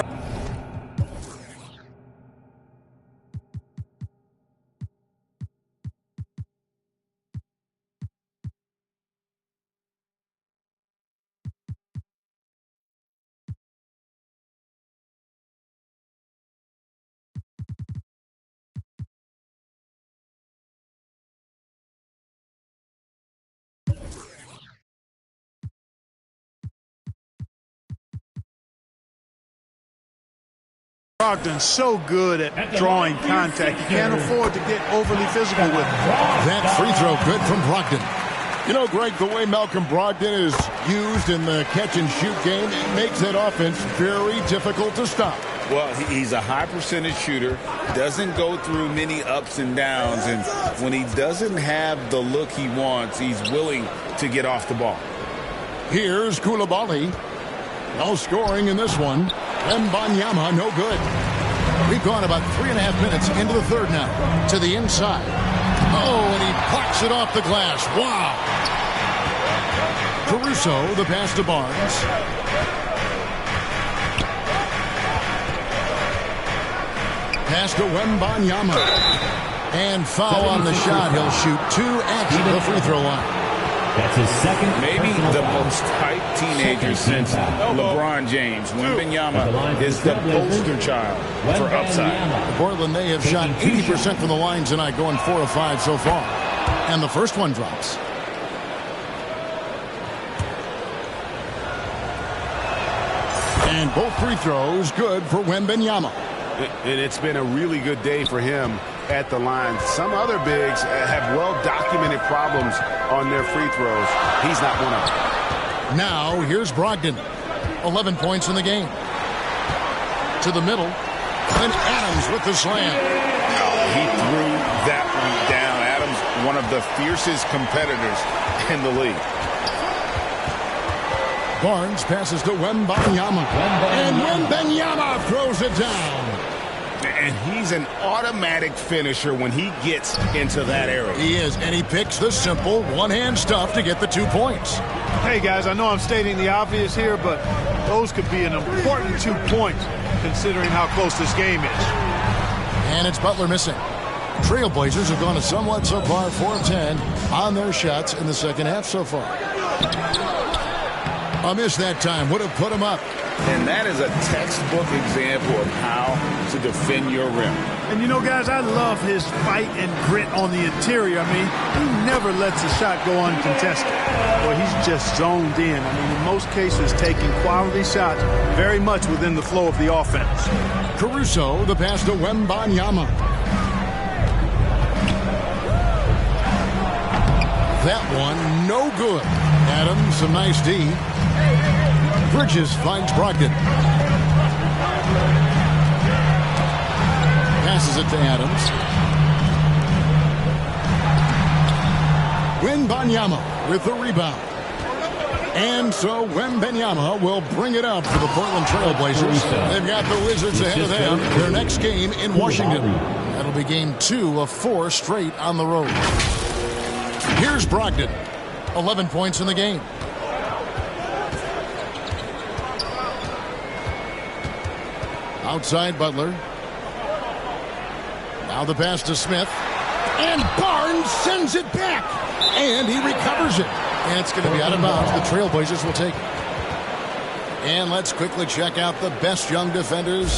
Brogdon's so good at drawing contact. You can't afford to get overly physical with him. That free throw good from Brogdon. You know, Greg, the way Malcolm Brogdon is used in the catch-and-shoot game, it makes that offense very difficult to stop. Well, he's a high percentage shooter, doesn't go through many ups and downs, and when he doesn't have the look he wants, he's willing to get off the ball. Here's Coulibaly. No scoring in this one. Wembanyama, no good. We've gone about 3.5 minutes into the third now. To the inside. Oh, and he plucks it off the glass. Wow. Caruso, the pass to Barnes. Pass to Wembanyama. And foul on the shot. He'll shoot 2 at the free throw line. That's his second. Maybe the most hyped teenager since LeBron James. Wembanyama is the poster child for upside. Portland, they have shot 80% from the line tonight, going 4 of 5 so far. And the first one drops. And both free throws good for Wembanyama. And it's been a really good day for him at the line. Some other bigs have well-documented problems on their free throws. He's not one of them. Now, here's Brogdon. 11 points in the game. To the middle. And Adams with the slam. He threw that one down. Adams, one of the fiercest competitors in the league. Barnes passes to Wembanyama. And Wembanyama throws it down. And he's an automatic finisher when he gets into that area. He is, and he picks the simple one-hand stuff to get the 2 points. Hey, guys, I know I'm stating the obvious here, but those could be an important 2 points considering how close this game is. And it's Butler missing. Trailblazers have gone a somewhat subpar 4 of 10 on their shots in the second half so far. A miss that time would have put him up. And that is a textbook example of how to defend your rim. And you know, guys, I love his fight and grit on the interior. I mean, he never lets a shot go uncontested. Well, he's just zoned in. I mean, in most cases, taking quality shots very much within the flow of the offense. Caruso, the pass to Wembanyama. That one, no good. Adams, some nice D. Bridges finds Brogdon. Passes it to Adams. Wembanyama with the rebound. And so Wembanyama will bring it up for the Portland Trailblazers. They've got the Wizards ahead of them. Their next game in Washington. That'll be game 2 of 4 straight on the road. Here's Brogdon. 11 points in the game. Outside Butler. Now the pass to Smith. And Barnes sends it back. And he recovers it. And it's going to be out of bounds. The Trailblazers will take it. And let's quickly check out the best young defenders.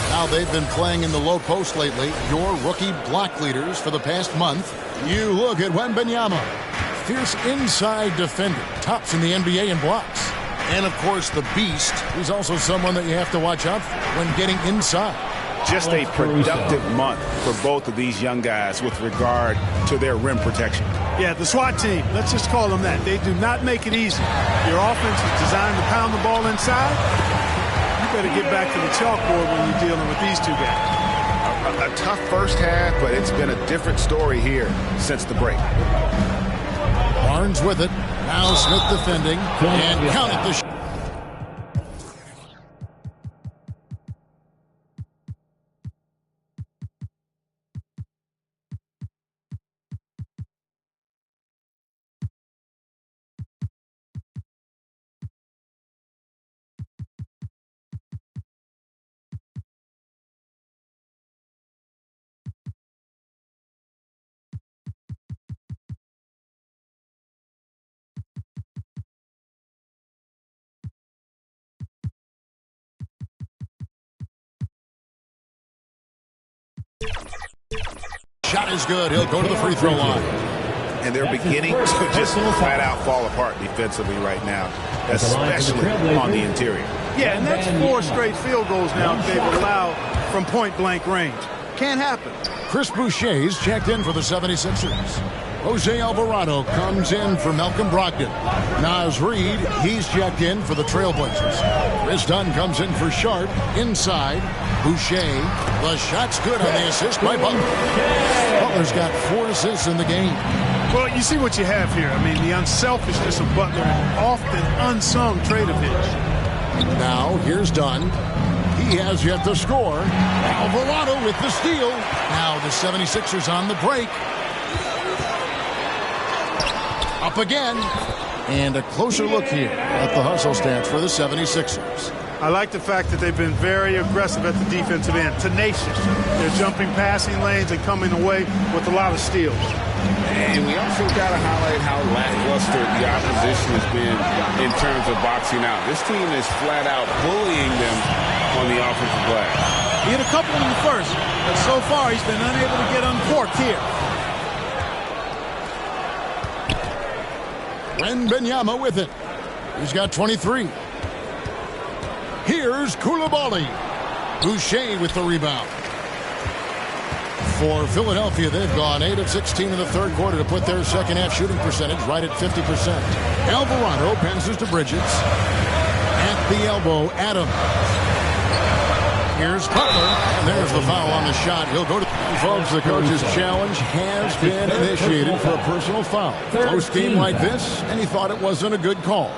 How they've been playing in the low post lately. Your rookie block leaders for the past month. You look at Wembanyama. Fierce inside defender. Tops in the NBA in blocks. And, of course, the beast. He's also someone that you have to watch out for when getting inside. just a productive month for both of these young guys with regard to their rim protection. Yeah, the SWAT team, let's just call them that. They do not make it easy. Your offense is designed to pound the ball inside. You better get back to the chalkboard when you're dealing with these two guys. A tough first half, but it's been a different story here since the break. Barnes with it. Now Smith defending. And counted the shot. Shot is good. He'll go to the free throw line. And they're beginning to just flat out fall apart defensively right now, especially on the interior. Yeah, and that's 4 straight field goals now they've allowed from point-blank range. Can't happen. Chris Boucher's checked in for the 76ers. Jose Alvarado comes in for Malcolm Brogdon. Naz Reid, he's checked in for the Trailblazers. Chris Dunn comes in for Sharp. Inside, Boucher. The shot's good on the assist by Butler. Butler's got 4 assists in the game. Well, you see what you have here. I mean, the unselfishness of Butler, an often unsung trait of his. Now, here's Dunn. He has yet to score. Alvarado with the steal. Now the 76ers on the break. Up again. And a closer look here at the hustle stats for the 76ers. I like the fact that they've been very aggressive at the defensive end. Tenacious. They're jumping passing lanes and coming away with a lot of steals. And we also got to highlight how lackluster the opposition has been in terms of boxing out. This team is flat out bullying them on the offensive glass. He hit a couple in the first, but so far he's been unable to get uncorked here. Wembanyama with it. He's got 23. Here's Coulibaly. Boucher with the rebound. For Philadelphia, they've gone 8 of 16 in the third quarter to put their second half shooting percentage right at 50%. Alvarado passes to Bridges. At the elbow, Adams. Here's Butler. And there's the foul on the shot. He'll go to... Folks, the coach's challenge has been initiated for a personal foul. Close game like this, and he thought it wasn't a good call.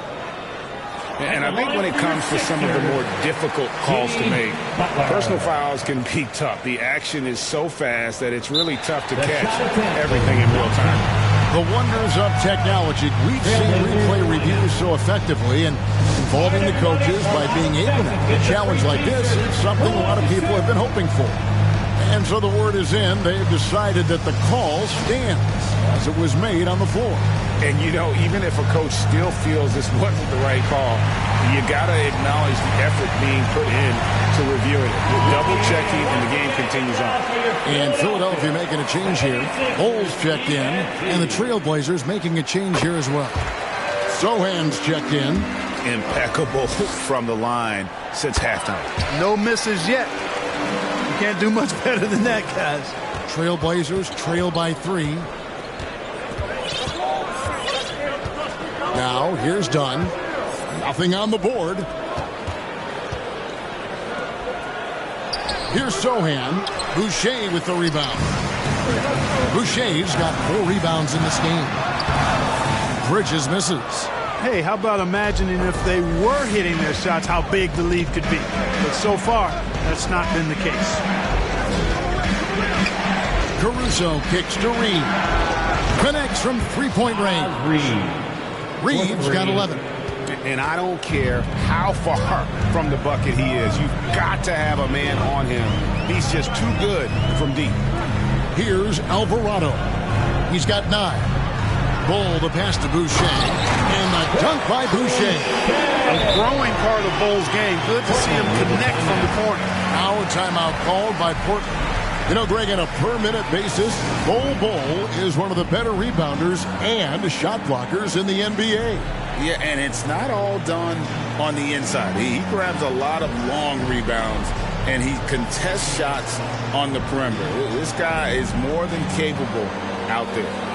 And I think when it comes to some of the more difficult calls to make, personal fouls can be tough. The action is so fast that it's really tough to catch everything in real time. The wonders of technology. We've seen replay reviews so effectively, and involving the coaches by being able to have a challenge like this is something a lot of people have been hoping for. And so the word is in. They've decided that the call stands as it was made on the floor. And, you know, even if a coach still feels this wasn't the right call, you got to acknowledge the effort being put in to reviewing it. Double-checking, and the game continues on. And Philadelphia making a change here. Bulls checked in, and the Trailblazers making a change here as well. Sohan's checked in. Impeccable from the line since halftime. No misses yet. You can't do much better than that, guys. Trailblazers trail by 3. Now, here's Dunn. Nothing on the board. Here's Sohan. Boucher with the rebound. Boucher's got 4 rebounds in this game. Bridges misses. Hey, how about imagining if they were hitting their shots, how big the lead could be. But so far, that's not been the case. Caruso kicks to Reed. Connects from three-point range. Reed's got 11. And I don't care how far from the bucket he is. You've got to have a man on him. He's just too good from deep. Here's Alvarado. He's got 9. Bull the pass to Boucher. And the dunk by Boucher. A growing part of the Bulls game. Good to see him connect from the corner. Now a timeout called by Portland. You know, Greg, on a per-minute basis, Bol is one of the better rebounders and shot blockers in the NBA. Yeah, and it's not all done on the inside. He grabs a lot of long rebounds, and he contests shots on the perimeter. This guy is more than capable out there.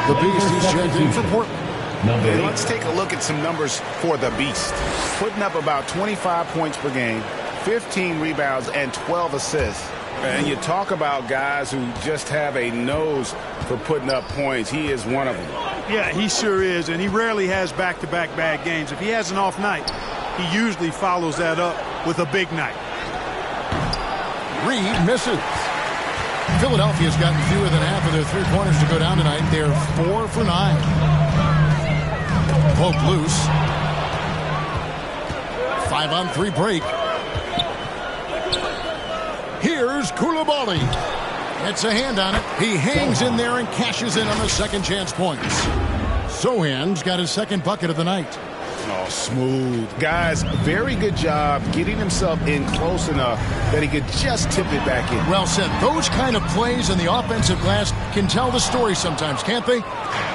The Beast is checked in for Portland. Let's take a look at some numbers for the Beast. Putting up about 25 points per game, 15 rebounds, and 12 assists. And you talk about guys who just have a nose for putting up points. He is one of them. Yeah, he sure is, and he rarely has back-to-back bad games. If he has an off night, he usually follows that up with a big night. Reed misses. Philadelphia's gotten fewer than half of their three-pointers to go down tonight. They're 4 for 9. Poke loose. 5-on-3 break. Here's Coulibaly. Gets a hand on it. He hangs in there and cashes in on the second chance points. Sochan's got his second bucket of the night. Oh, smooth. Guys, very good job getting himself in close enough that he could just tip it back in. Well said. Those kind of plays in the offensive glass can tell the story sometimes, can't they?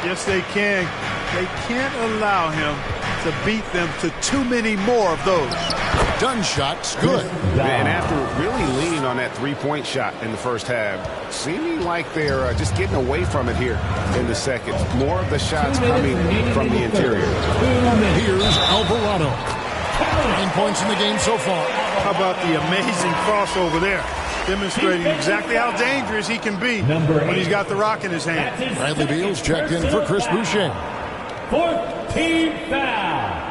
Yes, they can. They can't allow him to beat them to too many more of those. Done shot's good. And after really leaning on that three-point shot in the first half, seeming like they're just getting away from it here in the second. More of the shots coming from the interior. Here's Alvarado. 9 points in the game so far. How about the amazing crossover there? Demonstrating exactly how dangerous he can be when he's got the rock in his hand. Bradley Beal's checked in for Chris Boucher. 4th team foul.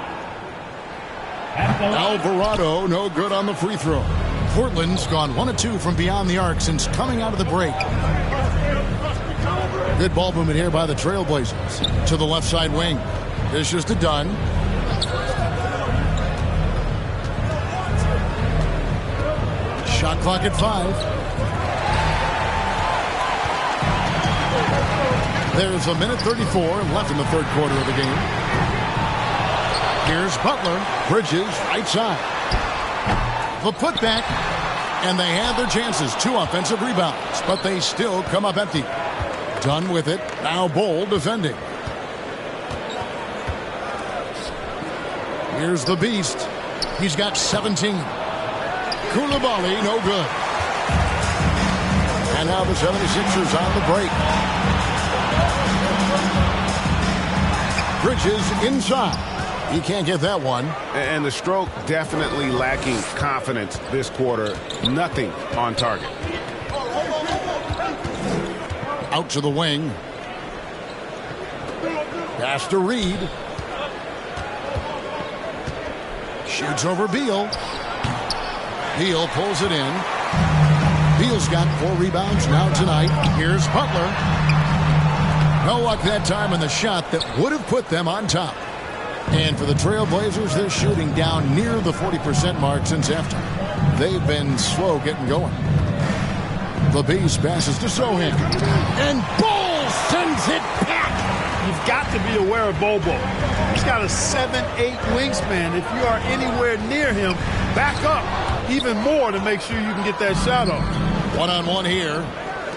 Alvarado no good on the free throw. Portland's gone 1 of 2 from beyond the arc since coming out of the break. Good ball movement here by the Trailblazers. To the left side wing. It's just a Dunn. Shot clock at 5. There's a minute 34 left in the third quarter of the game. Here's Butler. Bridges, right side. The putback. And they have their chances. 2 offensive rebounds. But they still come up empty. Done with it. Now Bol defending. Here's the Beast. He's got 17. Coulibaly, no good. And now the 76ers on the break. Bridges inside. He can't get that one. And the stroke definitely lacking confidence this quarter. Nothing on target. Out to the wing. Pass to Reed. Shoots over Beal. Beal pulls it in. Beal's got 4 rebounds now tonight. Here's Butler. No luck that time in the shot that would have put them on top. And for the Trailblazers, they're shooting down near the 40% mark since halftime. They've been slow getting going. The Beast passes to Sochan. And Bol sends it back. You've got to be aware of Bobo. He's got a 7'8" wingspan. If you are anywhere near him, back up even more to make sure you can get that shot off. 1-on-1 here.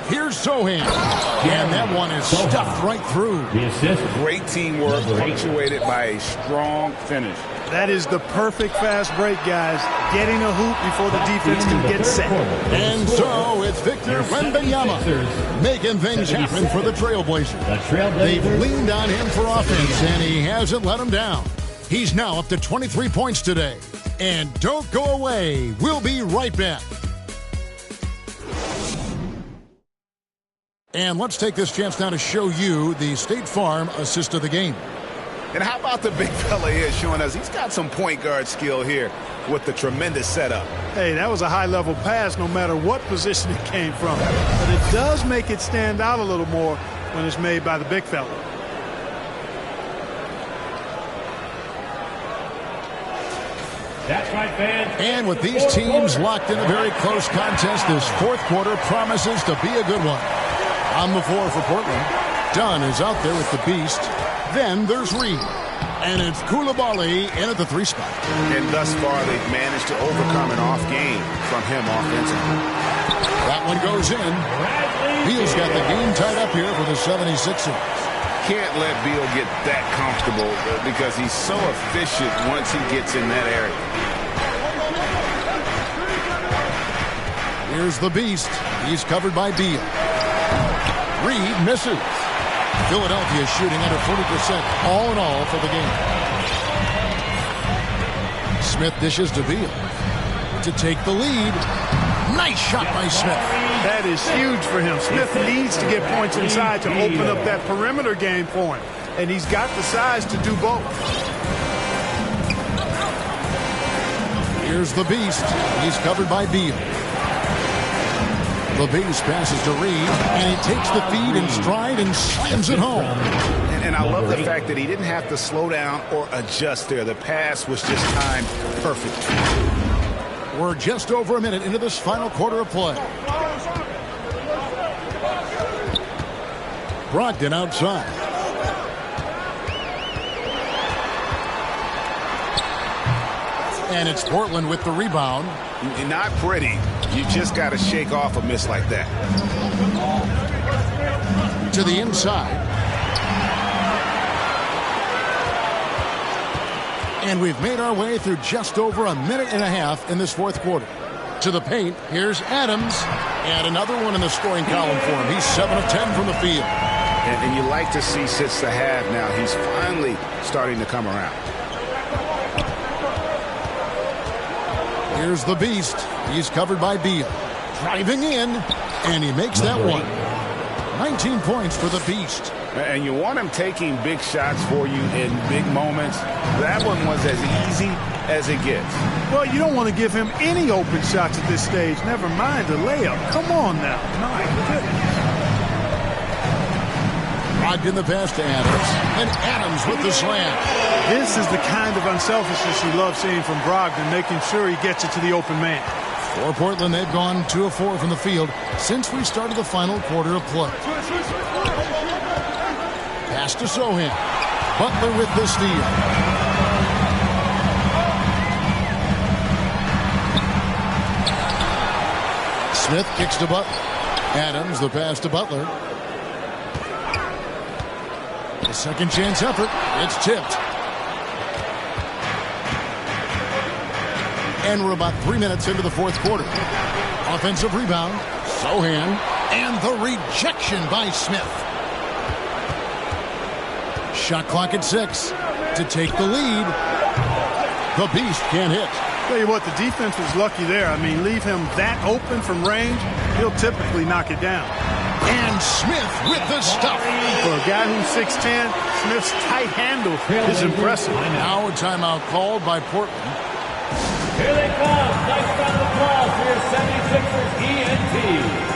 Here's Sochan. And that one is stuffed right through. The assist. Great teamwork punctuated by a strong finish. That is the perfect fast break, guys. Getting a hoop before the defense can get set. And so it's Victor Wembanyama making things happen for the Trailblazers. They've leaned on him for offense, and he hasn't let them down. He's now up to 23 points today. And don't go away. We'll be right back. And let's take this chance now to show you the State Farm assist of the game. And how about the big fella here showing us he's got some point guard skill here with the tremendous setup. Hey, that was a high-level pass no matter what position it came from. But it does make it stand out a little more when it's made by the big fella. That's right, fans. And with these teams locked in a very close contest, this fourth quarter promises to be a good one. On the floor for Portland, Dunn is out there with the Beast. Then there's Reed. And it's Coulibaly in at the 3 spot. And thus far, they've managed to overcome an off game from him offensively. That one goes in. Beal's got the game tied up here for the 76ers. Can't let Beal get that comfortable because he's so efficient once he gets in that area. Here's the beast. He's covered by Beal. Reed misses. Philadelphia shooting under 40% all in all for the game. Smith dishes to Beal to take the lead. Nice shot by Smith. That is huge for him. Smith needs to get points inside to open up that perimeter game for him. And he's got the size to do both. Here's the beast. He's covered by Beal. The beast passes to Reed, and he takes the feed in stride and slams it home. And I love the fact that he didn't have to slow down or adjust there. The pass was just timed perfectly. We're just over a minute into this final quarter of play. Brogdon outside. And it's Portland with the rebound. Not pretty. You just got to shake off a miss like that. To the inside. And we've made our way through just over a minute and a half in this fourth quarter. To the paint, here's Adams. And another one in the scoring column for him. He's 7 of 10 from the field. And you like to see since the half now, he's finally starting to come around. Here's the beast. He's covered by Beal. Driving in, and he makes that one. 19 points for the beast. And you want him taking big shots for you in big moments. That one was as easy as it gets. Well, you don't want to give him any open shots at this stage. Never mind a layup. Come on now. My goodness. Brogdon the pass to Adams. And Adams with the slam. This is the kind of unselfishness you love seeing from Brogdon, making sure he gets it to the open man. For Portland, they've gone 2 of 4 from the field since we started the final quarter of play. Pass to Sohan. Butler with the steal. Smith kicks to Butler. Adams, the pass to Butler. A second chance effort. It's tipped. And we're about 3 minutes into the fourth quarter. Offensive rebound. Sohan. And the rejection by Smith. Shot clock at 6 to take the lead. The beast can't hit. Tell you what, the defense was lucky there. I mean, leave him that open from range, he'll typically knock it down. And Smith with the stuff. For a guy who's 6'10", Smith's tight handle is impressive. Now a timeout called by Portland. Here they come. Nice round of applause for your 76ers ENT.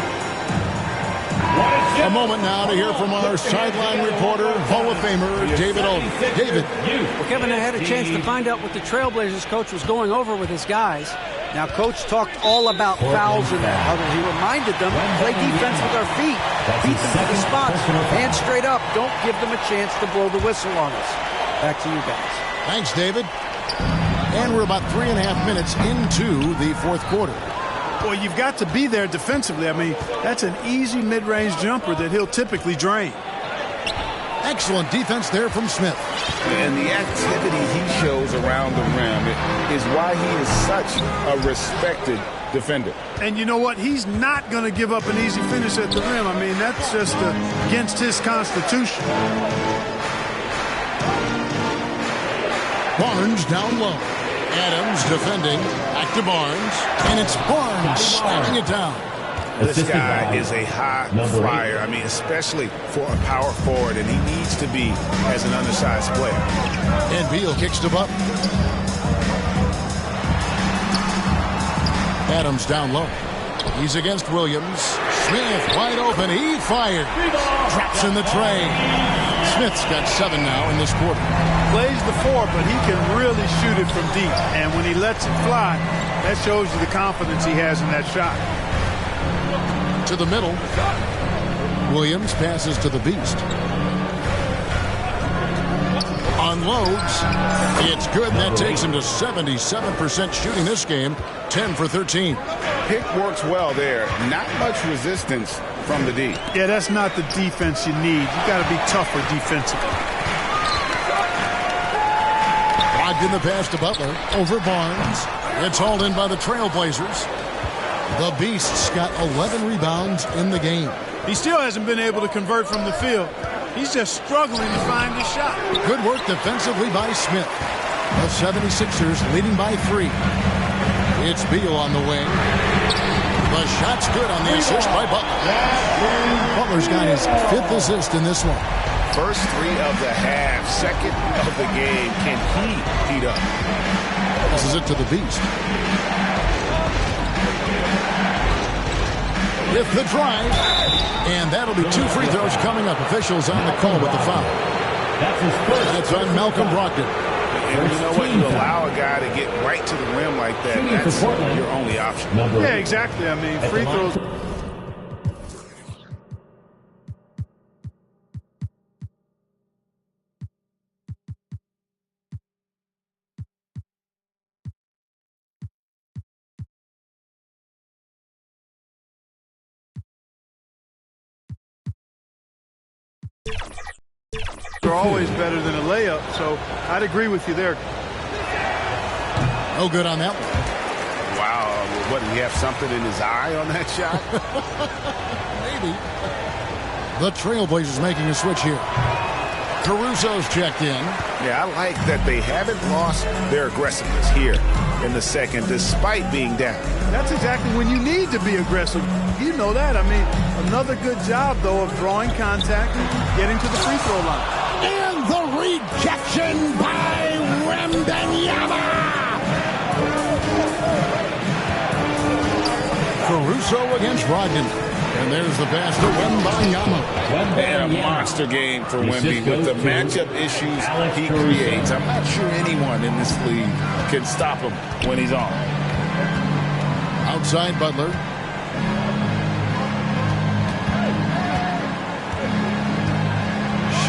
A moment now to hear from our sideline reporter, Hall of Famer David Olden. David. Well, Kevin, I had a chance to find out what the Trailblazers coach was going over with his guys. Now, Coach talked all about fouls in that huddle. He reminded them, play defense with our feet. Beat them to the spots. Hands straight up. Don't give them a chance to blow the whistle on us. Back to you guys. Thanks, David. And we're about 3.5 minutes into the fourth quarter. Well, you've got to be there defensively. I mean, that's an easy mid-range jumper that he'll typically drain. Excellent defense there from Smith. And the activity he shows around the rim is why he is such a respected defender. And you know what? He's not going to give up an easy finish at the rim. I mean, that's just against his constitution. Barnes down low. Adams defending. Back to Barnes. And it's Barnes slamming it down. This guy is a high flyer. I mean, especially for a power forward, and he needs to be as an undersized player. And Beal kicks to Butler. Adams down low. He's against Williams. Smith wide open. He fires. Drops in the tray. Smith's got 7 now in this quarter. Plays the 4, but he can really shoot it from deep. And when he lets it fly, that shows you the confidence he has in that shot. To the middle. Williams passes to the beast. Unloads. It's good. That takes him to 77% shooting this game. 10 for 13. Pick works well there. Not much resistance from the D. Yeah, that's not the defense you need. You got to be tougher defensively. Locked in the pass to Butler. Over Barnes. It's hauled in by the Trailblazers. The Beasts got 11 rebounds in the game. He still hasn't been able to convert from the field. He's just struggling to find his shot. Good work defensively by Smith. The 76ers leading by 3. It's Beal on the wing. The shot's good on the assist by Butler. Butler's got his 5th assist in this one. First 3 of the half, second of the game. Can he heat up? This is it to the Beast. With the drive. And that'll be 2 free throws coming up. Officials on the call with the foul. That's on Malcolm Brogdon. And you know what? You allow a guy to get right to the rim like that. That's your only option. Yeah, exactly. I mean, free throws. Are always better than a layup, so I'd agree with you there. No good on that one. Wow, what, did he have something in his eye on that shot? Maybe. The Trailblazers making a switch here. Caruso's checked in. Yeah, I like that they haven't lost their aggressiveness here in the second, despite being down. That's exactly when you need to be aggressive. You know that. I mean, another good job, though, of drawing contact and getting to the free throw line. And the rejection by Wembanyama. Caruso against Brogdon. And there's the pass to Wembanyama. And a monster game for Wemby with the matchup issues he creates. I'm not sure anyone in this league can stop him when he's on. Outside Butler.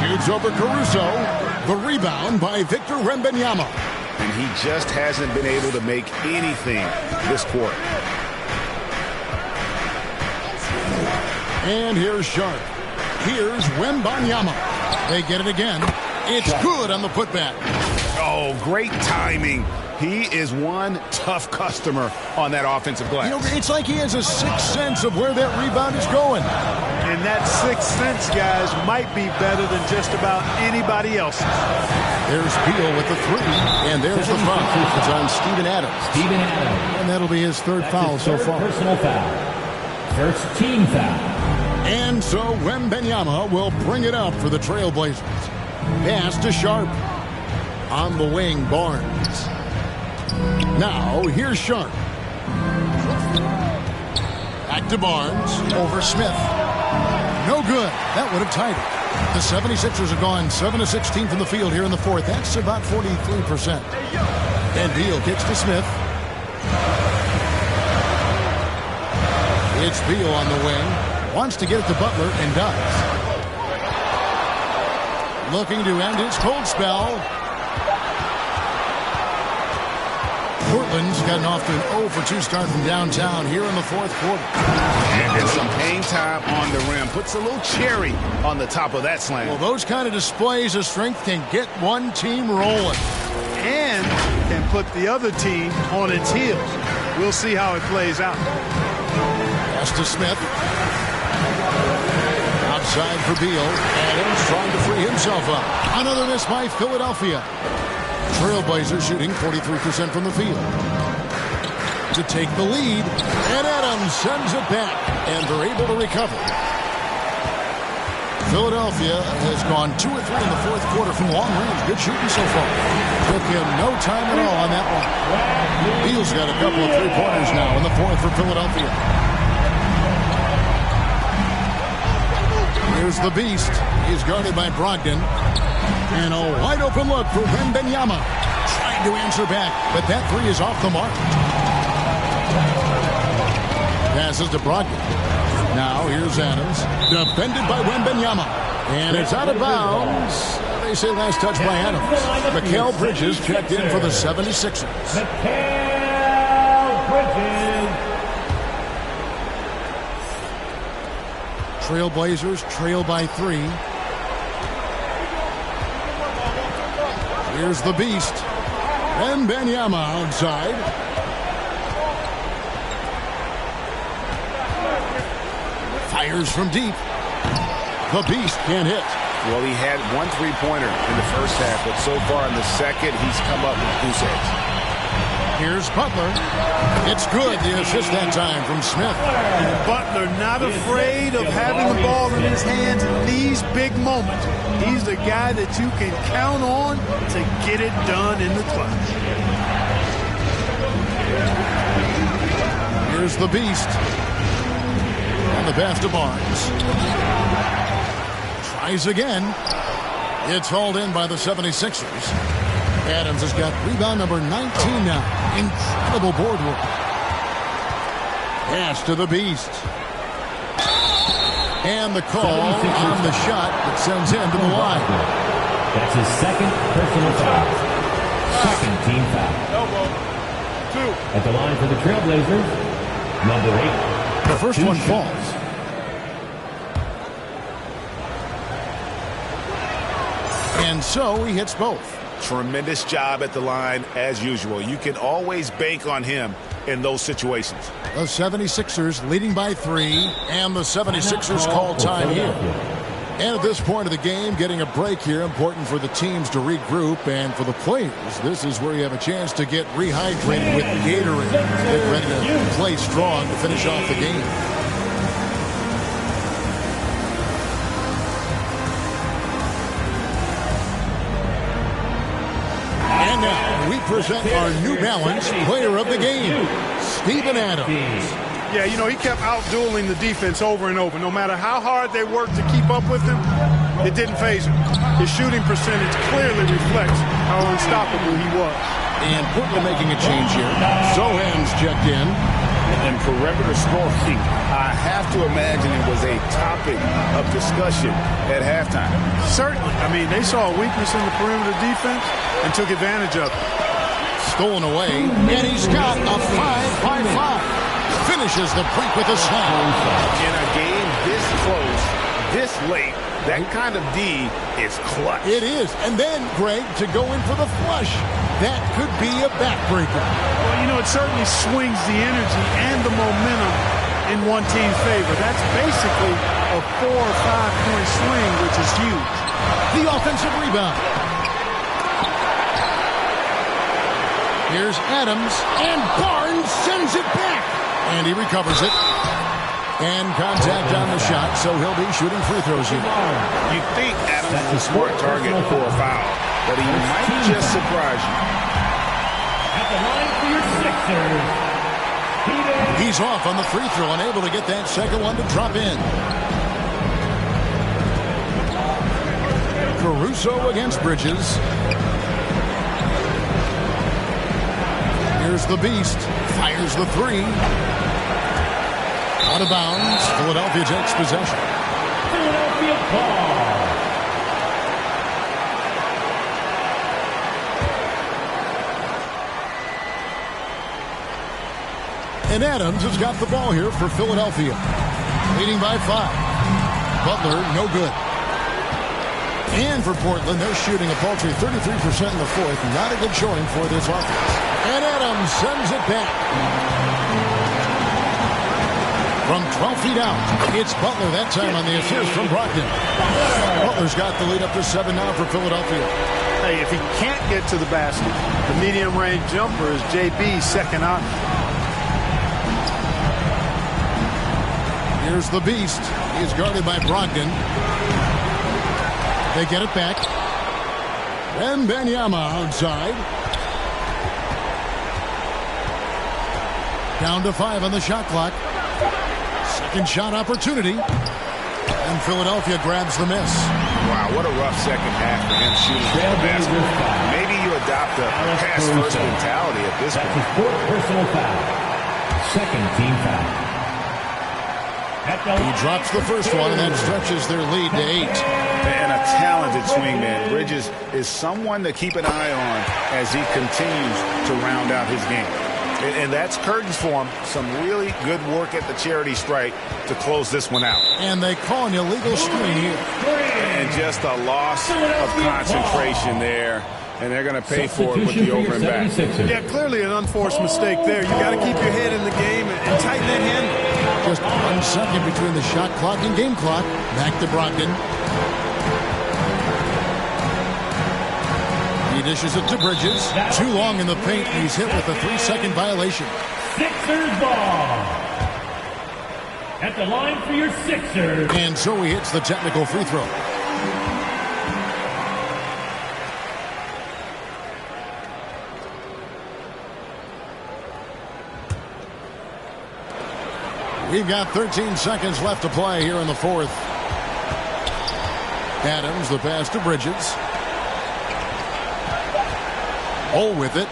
Shoots over Caruso. The rebound by Victor Wembanyama. And he just hasn't been able to make anything this quarter. And here's Sharp. Here's Wembanyama. They get it again. It's good on the putback. Oh, great timing. He is one tough customer on that offensive glass. You know, it's like he has a sixth sense of where that rebound is going. And that sixth sense, guys, might be better than just about anybody else's. There's Beal with the 3, and there's the foul. It's on Steven Adams. And that'll be his 3rd foul so far. Personal foul. First team foul. And so Wembanyama will bring it up for the Trailblazers. Pass to Sharp. On the wing, Barnes. Now, here's Sharp. Back to Barnes. Over Smith. No good. That would have tied it. The 76ers have gone 7 of 16 from the field here in the 4th. That's about 43%. And Beal kicks to Smith. It's Beal on the wing. Wants to get it to Butler and does. Looking to end his cold spell. Portland's gotten off to an 0 for 2 start from downtown here in the 4th quarter. And some hang time on the rim. Puts a little cherry on the top of that slam. Well, those kind of displays of strength can get one team rolling. And can put the other team on its heels. We'll see how it plays out. Pass to Smith. Outside for Beal. Adams trying to free himself up. Another miss by Philadelphia. Trailblazers shooting 43% from the field. To take the lead. And Adams sends it back. And they're able to recover. Philadelphia has gone 2 of 3 in the 4th quarter from long range. Good shooting so far. Took him no time at all on that one. Beal's got a couple of 3-pointers now in the 4th for Philadelphia. Here's the Beast. He's guarded by Brogdon. And a wide open look for Wembanyama. Trying to answer back, but that 3 is off the mark. Passes to Brogdon. Now here's Adams. Defended by Wembanyama. And it's out of bounds. They They say last touch by Adams. Mikal Bridges checked in for the 76ers. Mikal Bridges. Trailblazers trail by 3. Here's the beast. Wembanyama outside. Fires from deep. The beast can't hit. Well, he had 1 3-pointer in the first half, but so far in the second, he's come up with goose eggs. Here's Butler. It's good. The assist that time from Smith. Butler not afraid of having the ball in his hands in these big moments. He's the guy that you can count on to get it done in the clutch. Here's the beast. On the pass to Barnes. Tries again. It's hauled in by the 76ers. Adams has got rebound number 19 now. Incredible board work. Pass to the beast. And the call on the shot that sends him to the line. That's his second personal foul. Second team foul. At the line for the Trailblazers, number 8. The first one falls. And so he hits both. Tremendous job at the line as usual. You can always bank on him in those situations. The 76ers leading by 3, and the 76ers call time here. And at this point of the game, getting a break here, important for the teams to regroup, and for the players, this is where you have a chance to get rehydrated with Gatorade. Get ready to play strong to finish off the game. And now we present our New Balance player of the game, Steven Adams. Yeah, you know, he kept out-dueling the defense over and over. No matter how hard they worked to keep up with him, it didn't faze him. His shooting percentage clearly reflects how unstoppable he was. And Portland making a change here. Zohan's checked in. And perimeter scoring, I have to imagine it was a topic of discussion at halftime. Certainly. I mean, they saw a weakness in the perimeter defense and took advantage of it. Stolen away, and he's got a 5-by-5. Finishes the break with a slam. In a game this close, this late, that kind of D is clutch. It is. And then, Greg, to go in for the flush. That could be a backbreaker. Well, you know, it certainly swings the energy and the momentum in one team's favor. That's basically a 4 or 5 point swing, which is huge. The offensive rebound. Here's Adams, and Barnes sends it back. And he recovers it. And contact on the shot, so he'll be shooting free throws here. You think Adams is a smart target for a foul, but he might just surprise you. At the line for your Sixers, he's off on the free throw, unable to get that second one to drop in. Caruso against Bridges. Here's the beast. Fires the 3. Out of bounds. Philadelphia takes possession. Philadelphia ball. And Adams has got the ball here for Philadelphia. Leading by 5. Butler, no good. And for Portland, they're shooting a paltry 33% in the fourth. Not a good showing for this offense. And Adams sends it back. From 12 feet out, it's Butler that time on the assist from Brogdon. Butler's got the lead up to 7 now for Philadelphia. Hey, if he can't get to the basket, the medium-range jumper is JB's second option. Here's the beast. He's guarded by Brogdon. They get it back. Wembanyama outside. Down to 5 on the shot clock. Second shot opportunity. And Philadelphia grabs the miss. Wow, what a rough second half for him shooting the basket. Maybe you adopt a pass-first mentality at this point. That's his 4th personal foul. Second team foul. He drops the first one, and that stretches their lead to 8. and a talented swingman. Bridges is someone to keep an eye on as he continues to round out his game. And that's curtains for him. Some really good work at the charity stripe to close this one out. And they call an illegal screen here. And just a loss of concentration there. And they're going to pay for it with the over and back. Yeah, clearly an unforced mistake there. You got to keep your head in the game and tighten that handle. Just 1 second between the shot clock and game clock. Back to Brogdon. He dishes it to Bridges. Too long in the paint. He's hit with a 3-second violation. Sixers ball. At the line for your Sixers. And so he hits the technical free throw. We've got 13 seconds left to play here in the fourth. Adams, the pass to Bridges. Hole with it.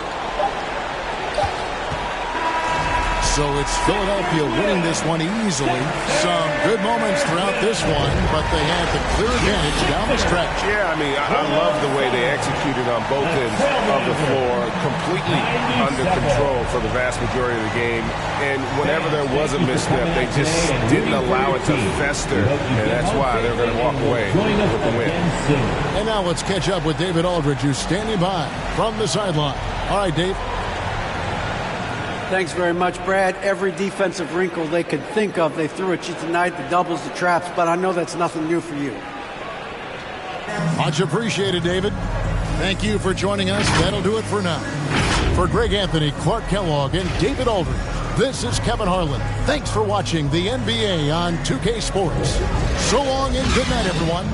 So it's Philadelphia winning this one easily. Some good moments throughout this one, but they had the clear advantage down the stretch. Yeah, I mean, I love the way they executed on both ends of the floor. Completely under control for the vast majority of the game. And whenever there was a misstep, they just didn't allow it to fester. And that's why they're going to walk away with the win. And now let's catch up with David Aldridge, who's standing by from the sideline. All right, Dave. Thanks very much, Brad. Every defensive wrinkle they could think of, they threw at you tonight, the doubles, the traps, but I know that's nothing new for you. Much appreciated, David. Thank you for joining us. That'll do it for now. For Greg Anthony, Clark Kellogg, and David Aldridge, this is Kevin Harlan. Thanks for watching the NBA on 2K Sports. So long and good night, everyone.